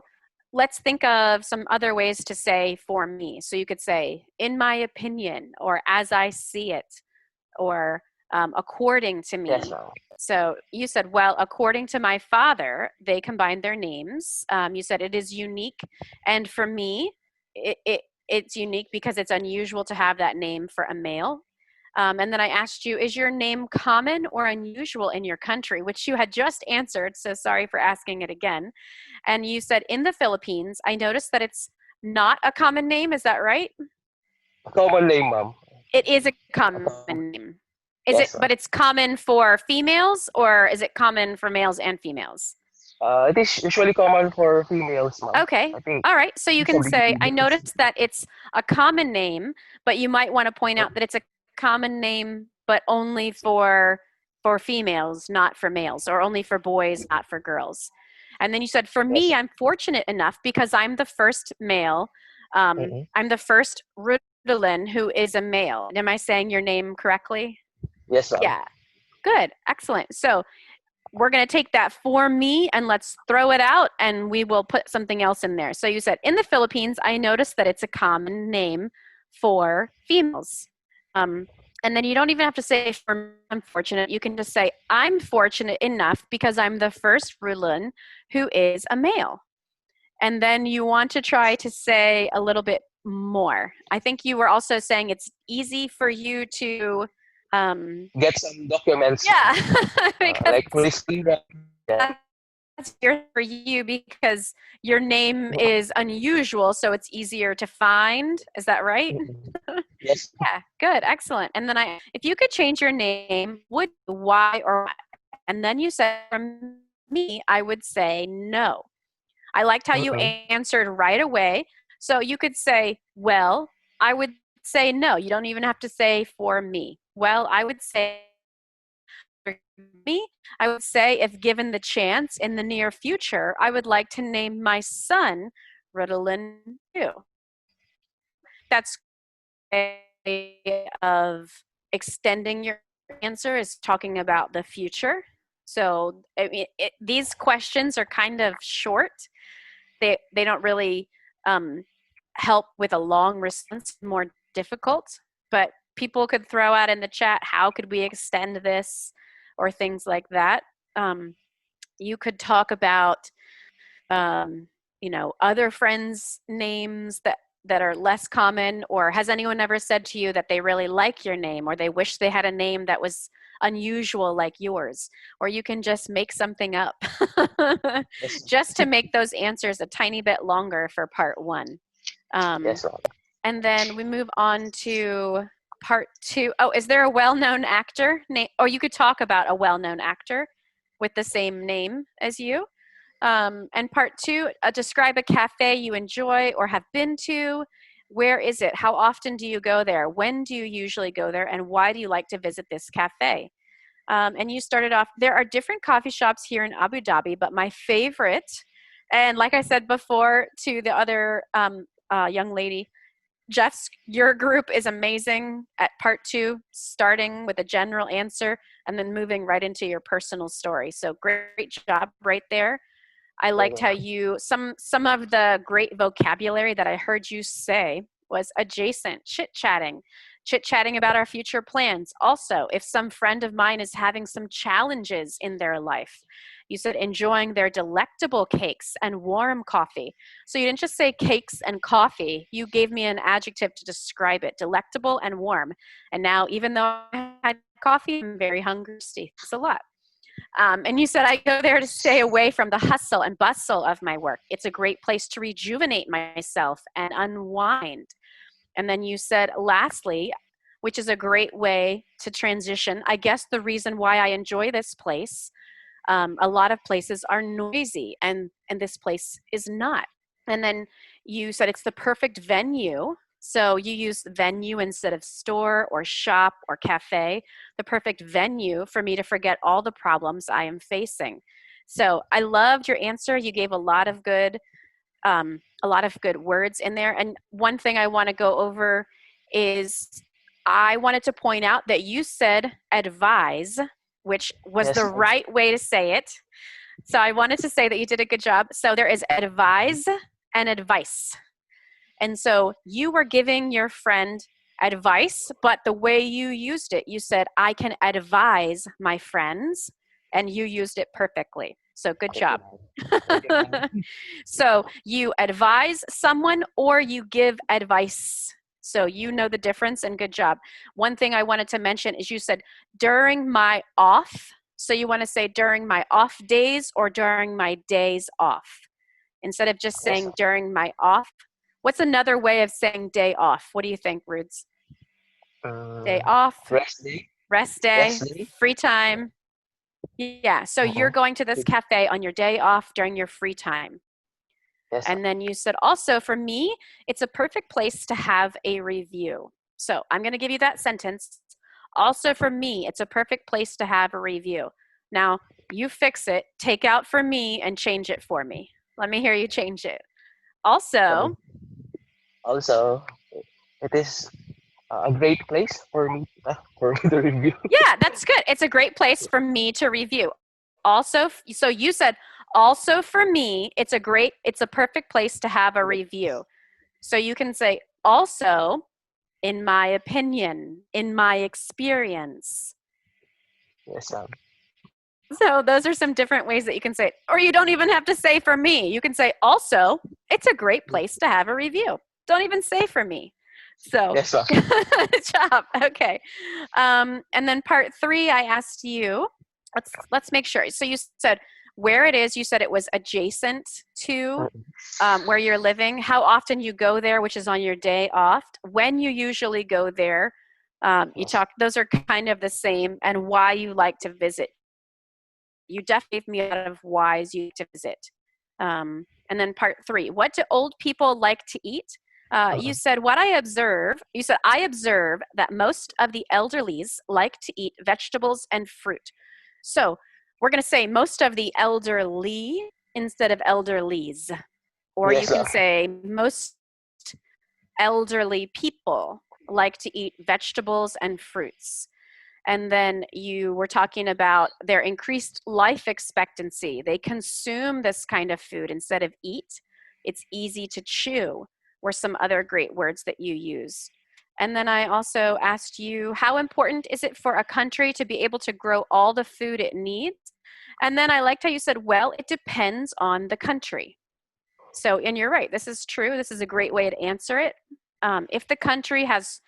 S3: let's think of some other ways to say for me. So you could say, in my opinion, or as I see it, or according to me.
S4: Yes, ma'am.
S3: So you said, well, according to my father, they combined their names. You said it is unique. And for me, it's unique because it's unusual to have that name for a male. And then I asked you, is your name common or unusual in your country? Which you had just answered, so sorry for asking it again. And you said, in the Philippines, I noticed that it's not a common name. Is that right?
S4: A common name, ma'am.
S3: It is a common name. Is
S4: Yes,
S3: it? But it's common for females, or is it common for males and females?
S4: it is usually common for females, ma'am.
S3: Okay.
S4: I think
S3: All right. So you can say, I
S4: yes.
S3: noticed that it's a common name, but you might want to point out that it's a common name, but only for females, not for males, or only for boys, not for girls. And then you said, for me,
S4: Yes.
S3: I'm fortunate enough because I'm the first male.
S4: Mm-hmm.
S3: I'm the first Rudolin who is a male. Am I saying your name correctly?
S4: Yes, ma'am.
S3: Yeah. Good. Excellent. So we're going to take that for me and let's throw it out and we will put something else in there. So you said, in the Philippines, I noticed that it's a common name for females. And then you don't even have to say, I'm fortunate. You can just say, I'm fortunate enough because I'm the first Rulun who is a male. And then you want to try to say a little bit more. I think you were also saying it's easy for you to
S4: Get some documents.
S3: yeah, because
S4: Like police clearance. Yeah.
S3: that's easier for you because your name is unusual, so it's easier to find. Is that right?
S4: Mm-mm. Yes.
S3: Yeah, good, excellent. And then if you could change your name, would you, why or why? And then you said, from me, I would say no. I liked how you
S4: Mm-mm.
S3: answered right away. So you could say, well, I would say no. You don't even have to say for me. Well, I would say for me, I would say if given the chance in the near future, I would like to name my son Ritalin too. That's a way of extending your answer is talking about the future. So I mean, these questions are kind of short. They don't really um, help with a long response, more difficult. But people could throw out in the chat, how could we extend this, or things like that. You could talk about other friends' names that are less common, or has anyone ever said to you that they really like your name, or they wish they had a name that was unusual like yours? Or you can just make something up
S4: Yes.
S3: just to make those answers a tiny bit longer for part one.
S4: Yes, ma'am.
S3: And then we move on to part two. Oh, is there a well-known actor name? Or you could talk about a well-known actor with the same name as you. And part two, describe a cafe you enjoy or have been to. Where is it? How often do you go there? When do you usually go there? And why do you like to visit this cafe? And you started off, there are different coffee shops here in Abu Dhabi, but my favorite, and like I said before to the other young lady, Jeff's, your group is amazing at part two, starting with a general answer and then moving right into your personal story. So great job right there. I liked how you, some of the great vocabulary that I heard you say was adjacent, chit-chatting about our future plans. Also, if some friend of mine is having some challenges in their life, you said enjoying their delectable cakes and warm coffee. So you didn't just say cakes and coffee, you gave me an adjective to describe it, delectable and warm. And now, even though I had coffee, I'm very hungry. Thanks a lot. And you said, I go there to stay away from the hustle and bustle of my work. It's a great place to rejuvenate myself and unwind. And then you said, lastly, which is a great way to transition, I guess the reason why I enjoy this place, a lot of places are noisy and this place is not. And then you said it's the perfect venue. So you use venue instead of store or shop or cafe, the perfect venue for me to forget all the problems I am facing. So I loved your answer. You gave a lot of good words in there. And one thing I want to go over is I wanted to point out that you said advise, which was
S4: Yes,
S3: the
S4: ma'am.
S3: right way to say it. So I wanted to say that you did a good job. So there is advise and advice. And so you were giving your friend advice, but the way you used it, you said, I can advise my friends, and you used it perfectly. So good job.
S4: Thank you, ma'am.
S3: So you advise someone or you give advice. So you know the difference, and good job. One thing I wanted to mention is you said during my off. So you want to say during my off days or during my days off. Instead of just
S4: Yes,
S3: saying during my off. What's another way of saying day off? What do you think, Rudz? Day off,
S4: rest day.
S3: rest day,
S4: Rest day.
S3: free time. Yeah, so you're
S4: Uh-huh.
S3: going to this cafe on your day off during your free time.
S4: Yes,
S3: And then you said also, for me, it's a perfect place to have a review. So I'm going to give you that sentence. Also, for me, it's a perfect place to have a review. Now, you fix it, take out for me, and change it for me. Let me hear you change it. Also,
S4: also, it is a great place for me to review.
S3: yeah, that's good. It's a great place for me to review. Also, so you said, also for me, it's a perfect place to have a review. So you can say, also, in my opinion, in my experience.
S4: Yes,
S3: So those are some different ways that you can say it. Or you don't even have to say for me. You can say, also, it's a great place to have a review. Don't even say for me. So
S4: yes, ma'am.
S3: good job. Okay. And then part three, I asked you, let's make sure. So you said, where it is. You said it was adjacent to where you're living, how often you go there, which is on your day off, when you usually go there. You talk, those are kind of the same, and why you like to visit. You definitely gave me a lot of whys you like to visit. And then part 3, what do old people like to eat? You said, I observe that most of the elderlies like to eat vegetables and fruit. So we're going to say most of the elderly instead of elderlies. Or you can say most elderly people like to eat vegetables and fruits. And then you were talking about their increased life expectancy. They consume this kind of food instead of eat. It's easy to chew, were some other great words that you use. And then I also asked you, how important is it for a country to be able to grow all the food it needs? And then I liked how you said, well, it depends on the country. So, and you're right, this is true. This is a great way to answer it. If the country has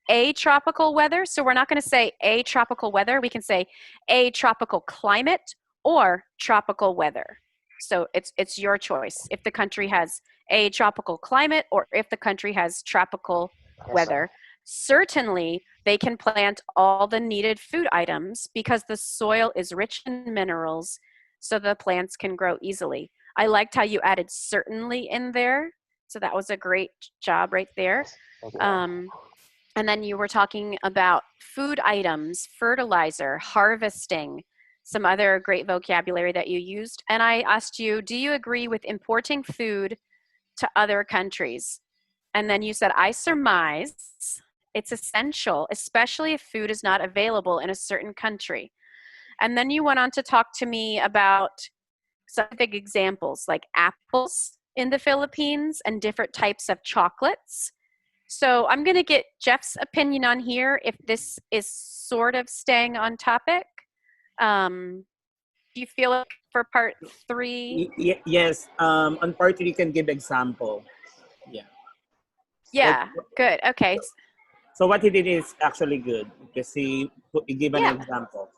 S3: a tropical weather, so we're not going to say a tropical weather, we can say a tropical climate or tropical weather. So it's your choice if the country has a tropical climate or if the country has tropical weather. Certainly, they can plant all the needed food items because the soil is rich in minerals, so the plants can grow easily. I liked how you added certainly in there, so that was a great job right there. And then you were talking about food items, fertilizer, harvesting, some other great vocabulary that you used. And I asked you, do you agree with importing food to other countries? And then you said, I surmise it's essential, especially if food is not available in a certain country. And then you went on to talk to me about specific examples like apples in the Philippines and different types of chocolates. So I'm going to get Jeff's opinion on here if this is sort of staying on topic. Do you feel like for part 3?
S1: Yes. On part 3, you can give example. Yeah.
S3: Yeah, good. Okay.
S1: So what he did is actually good because he gave an example.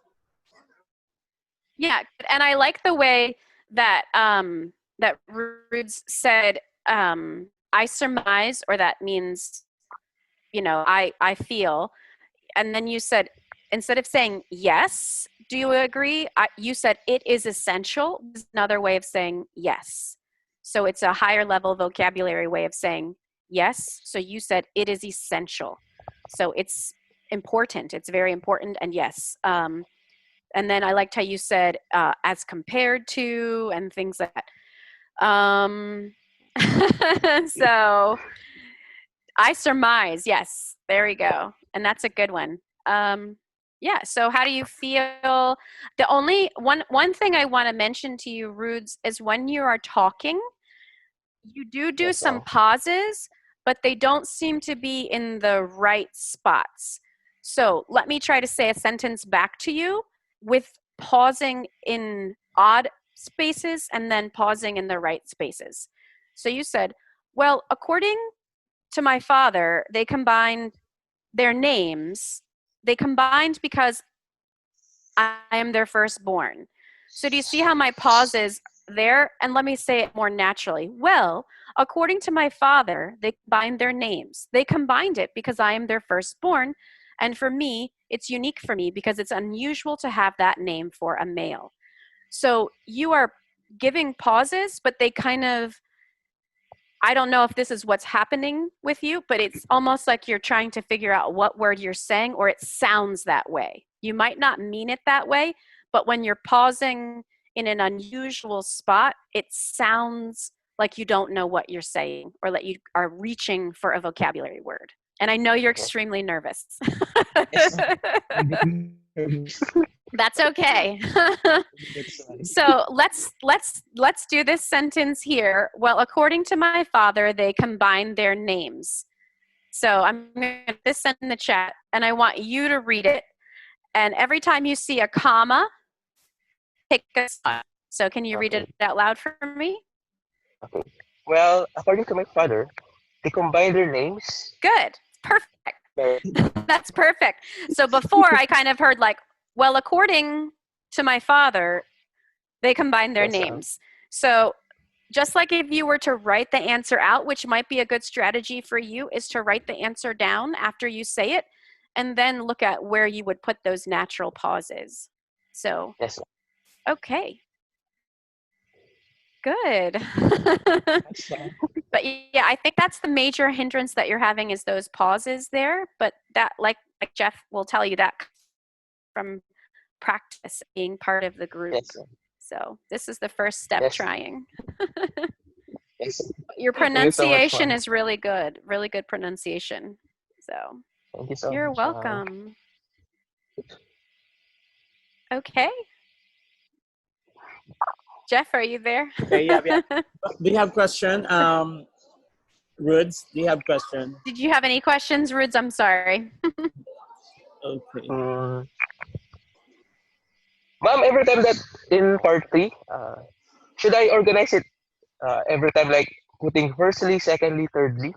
S3: Yeah, and I like the way that that Rudz said, I surmise, or that means, you know, I feel. And then you said, instead of saying yes, do you agree? You said it is essential. This is another way of saying yes. So it's a higher level vocabulary way of saying yes. So you said it is essential. So it's important. It's very important. And yes. And then I liked how you said as compared to and things like that. So I surmise, yes, there we go. And that's a good one. Yeah, so how do you feel? The only one thing I want to mention to you, Rudz, is when you are talking, you do some pauses, but they don't seem to be in the right spots. So let me try to say a sentence back to you with pausing in odd spaces and then pausing in the right spaces. So you said, well, according to my father, they combined their names. They combined because I am their firstborn. So do you see how my pause is there? And let me say it more naturally. Well, according to my father, they combined their names. They combined it because I am their firstborn. And for me, it's unique for me because it's unusual to have that name for a male. So you are giving pauses, but they kind of, I don't know if this is what's happening with you, but it's almost like you're trying to figure out what word you're saying, or it sounds that way. You might not mean it that way, but when you're pausing in an unusual spot, it sounds like you don't know what you're saying or that you are reaching for a vocabulary word. And I know you're extremely nervous. That's okay. So let's do this sentence here. Well, according to my father, they combined their names. So I'm going to put this in the chat, and I want you to read it. And every time you see a comma, pick a spot. So can you read it out loud for me?
S4: Okay. Well, according to my father, they combined their names.
S3: Good. Perfect. That's perfect. So before I kind of heard like, well, according to my father, They combine their
S4: Yes,
S3: names. So just like if you were to write the answer out, which might be a good strategy for you, is to write the answer down after you say it, and then look at where you would put those natural pauses. So,
S4: yes,
S3: okay, good.
S4: yes, ma'am.
S3: But yeah, I think that's the major hindrance that you're having is those pauses there. But that, like Jeff will tell you, that from practice being part of the group.
S4: Yes, ma'am.
S3: So this is the first step
S4: Yes,
S3: trying.
S4: yes.
S3: Your
S4: Thank you so much,
S3: pronunciation
S4: ma'am.
S3: is really good pronunciation. So
S4: Thank you so
S3: you're
S4: much, ma'am.
S3: welcome. Okay. Jeff, are you there?
S1: Okay, yeah. Do you have question? Rudz, do you have question?
S3: Did you have any questions, Rudz? I'm sorry.
S1: Okay.
S4: Mm. Ma'am, every time that in part 3, should I organize it every time, like putting firstly, secondly, thirdly,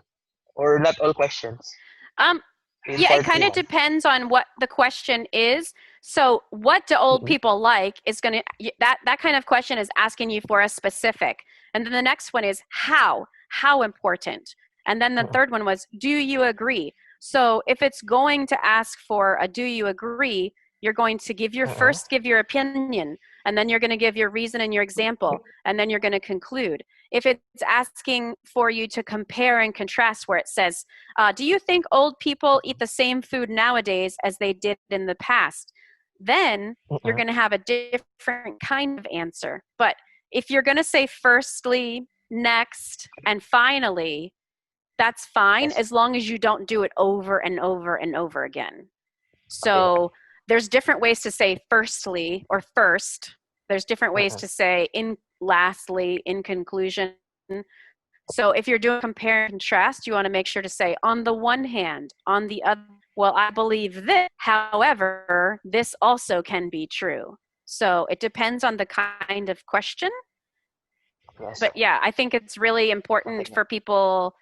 S4: or not all questions
S3: Um,
S4: in
S3: yeah, it
S4: part
S3: kind
S4: 3,
S3: of
S4: ma'am?
S3: depends on what the question is. So, what do old
S4: Mhm.
S3: people like is going to that kind of question is asking you for a specific. And then the next one is how important. And then the
S4: Mhm.
S3: third one was do you agree? So, if it's going to ask for a do you agree, you're going to give your
S4: Mhm.
S3: give your opinion, and then you're going to give your reason and your example, and then you're going to conclude. If it's asking for you to compare and contrast, where it says, do you think old people eat the same food nowadays as they did in the past? Then you're
S4: Mhm.
S3: going to have a different kind of answer. But if you're going to say firstly, next, and finally, that's fine
S4: Yes.
S3: as long as you don't do it over and over and over again.
S4: Okay, okay.
S3: So there's different ways to say firstly or first. There's different ways
S4: Mhm.
S3: to say in lastly, in conclusion. So if you're doing compare and contrast, you want to make sure to say on the one hand, on the other, well, I believe this, however, this also can be true. So it depends on the kind of question.
S4: Yes.
S3: But yeah, I think it's really
S4: Okay,
S3: important
S4: ma'am.
S3: for people.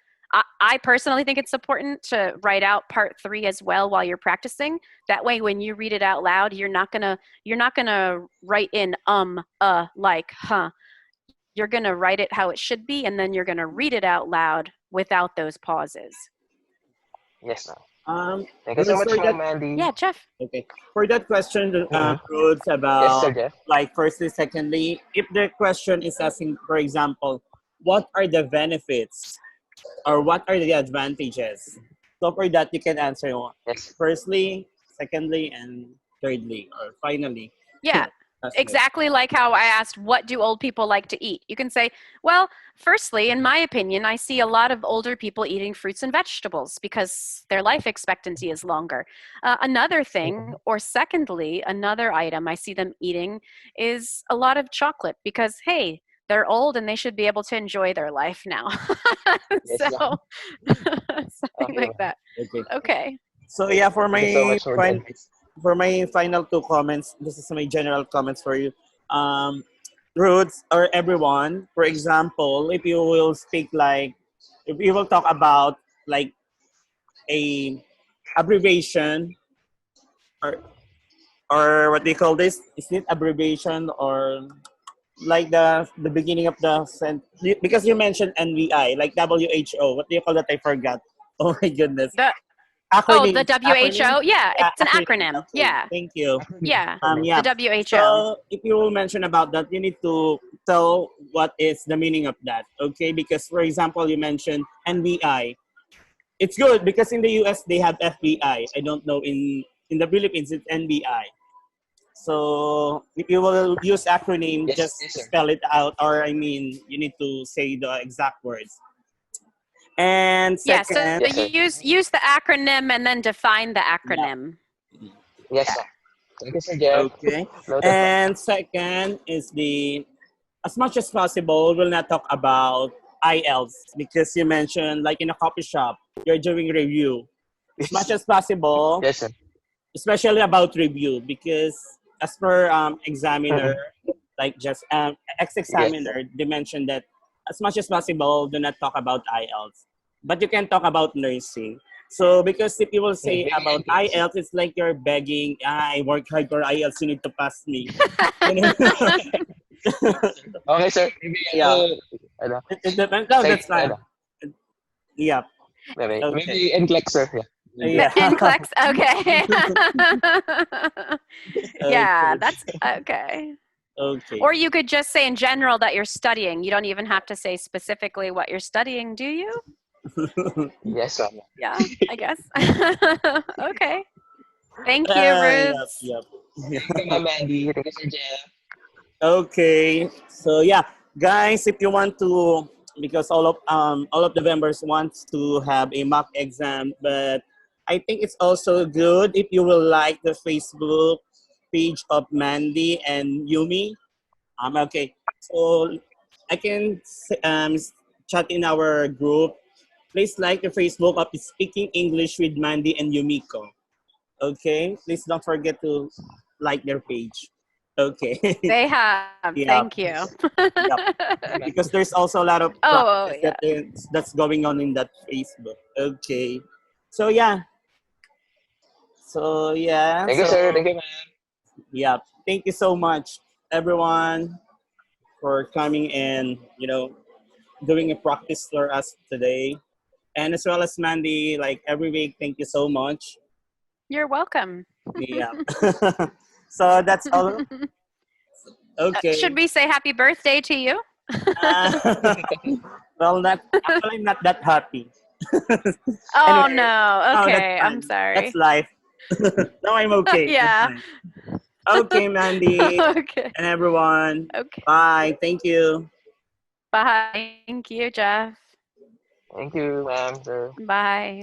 S3: I personally think it's important to write out part 3 as well while you're practicing. That way, when you read it out loud, you're not gonna write in like huh. You're gonna write it how it should be, and then you're gonna read it out loud without those pauses.
S4: Yes, ma'am.
S1: Um,
S4: Thank you so
S1: Rudz,
S4: much,
S1: for
S4: ma'am,
S1: that,
S4: Mandy.
S3: Yeah, Jeff.
S1: okay, for that question,
S4: Mhm.
S1: Rudz,
S4: Yes,
S1: about
S4: Sir Jeff.
S1: like firstly, secondly, if the question is asking, for example, what are the benefits or what are the advantages? So for that, you can answer
S4: Yes.
S1: firstly, secondly, and thirdly, or finally.
S3: Yeah,
S1: That's it.
S3: exactly like how I asked, what do old people like to eat? You can say, well, firstly, in my opinion, I see a lot of older people eating fruits and vegetables because their life expectancy is longer. Another thing,
S4: Mhm.
S3: or secondly, another item I see them eating is a lot of chocolate because, hey, they're old and they should be able to enjoy their life now.
S4: Yes,
S3: So,
S4: ma'am.
S3: something
S4: Okay,
S3: like
S4: ma'am.
S3: that.
S1: Okay.
S3: Okay.
S1: So yeah,
S4: Thank you so much for the advice.
S1: for my final two comments, this is my general comments for you. Roots or everyone, for example, if you will speak like, if you will talk about like a abbreviation or what do you call this? Is it abbreviation or like the beginning of the because you mentioned NVI like WHO. What do you call that? I forgot. Oh my goodness.
S3: The the
S1: Acronyms. Acronyms.
S3: WHO. Yeah,
S1: Yeah,
S3: it's an
S1: acronym.
S3: acronym.
S1: Okay,
S3: Yeah.
S1: thank you.
S4: Acronym.
S3: Yeah.
S4: Acronym.
S3: The
S1: Yeah.
S3: WHO.
S1: So if you will mention about that, you need to tell what is the meaning of that. Okay, because for example, you mentioned NVI. It's good because in the US they have FBI. I don't know in the Philippines it's NBI. So if you will use acronym,
S4: Yes,
S1: just
S4: yes, sir.
S1: spell it out, or I mean, you need to say the exact words. And
S3: Yeah, so
S1: second,
S4: Yes,
S3: you
S4: sir.
S3: use the acronym and then define the
S1: yeah,
S3: acronym.
S4: Yes, sir. Thank you, Sir Jeff.
S1: okay.
S4: Noted, ma'am.
S1: And second is as much as possible, we'll not talk about IELTS because you mentioned like in a coffee shop, you're doing review. As much
S4: Yes.
S1: as possible,
S4: Yes, sir.
S1: especially about review because as per examiner,
S4: Mhm.
S1: like just
S4: Yes, sir.
S1: ex-examiner, they mentioned that as much as possible, do not talk about IELTS. But you can talk about nursing. So because if you will
S4: Yeah,
S1: say
S4: very
S1: about
S4: interesting.
S1: IELTS, it's like you're begging, I work hard for IELTS, you need to pass me. You know?
S4: Okay, sir. Maybe,
S1: Yeah.
S4: ano,
S1: It depends. No,
S4: say,
S1: that's fine.
S4: ano,
S1: Yeah.
S4: maybe,
S1: Okay.
S4: maybe NCLEX, sir. Yeah. Maybe.
S1: Yeah.
S3: NCLEX. Okay. yeah,
S1: Okay.
S3: that's okay.
S1: Okay.
S3: Or you could just say in general that you're studying. You don't even have to say specifically what you're studying, do you?
S4: Yes, ma'am.
S3: Yeah, I guess. okay. Thank you,
S1: Yep.
S3: Rudz.
S1: Yep.
S4: Thank you, Ma'am Mandy. Thank you, Sir Jeff.
S1: Okay. So yeah, guys, if you want to, because all of the members wants to have a mock exam, but I think it's also good if you will like the Facebook page of Mandy and Yumi. Okay. So I can chat in our group. Please like the Facebook of Speaking English with Mandy and Yumiko. Okay. Please don't forget to like their page. Okay.
S3: They have.
S1: Yeah.
S3: Thank you.
S1: Yep. Because there's also a lot of
S3: oh,
S1: practice
S3: yeah.
S1: that's going on in that Facebook. Okay. So yeah. So yeah.
S4: Thank you,
S1: So
S4: sir. Thank you, ma'am.
S1: yeah. Thank you so much, everyone, for coming and doing a practice for us today, and as well as Mandy. Like every week, thank you so much.
S3: You're welcome.
S1: Yeah. So that's all.
S3: Should
S1: Okay.
S3: we say happy birthday to you?
S1: Well, not actually not that happy.
S3: Oh,
S1: Anyway,
S3: no.
S1: oh, that's
S3: Okay. I'm
S1: fine. That's
S3: sorry.
S1: life. No, I'm okay. That's
S3: yeah.
S1: fine. Okay, Mandy
S3: okay.
S1: and everyone.
S3: Okay.
S1: Bye. Thank you.
S3: Bye. Thank you, Jeff.
S4: Thank you, ma'am, sir.
S3: Bye.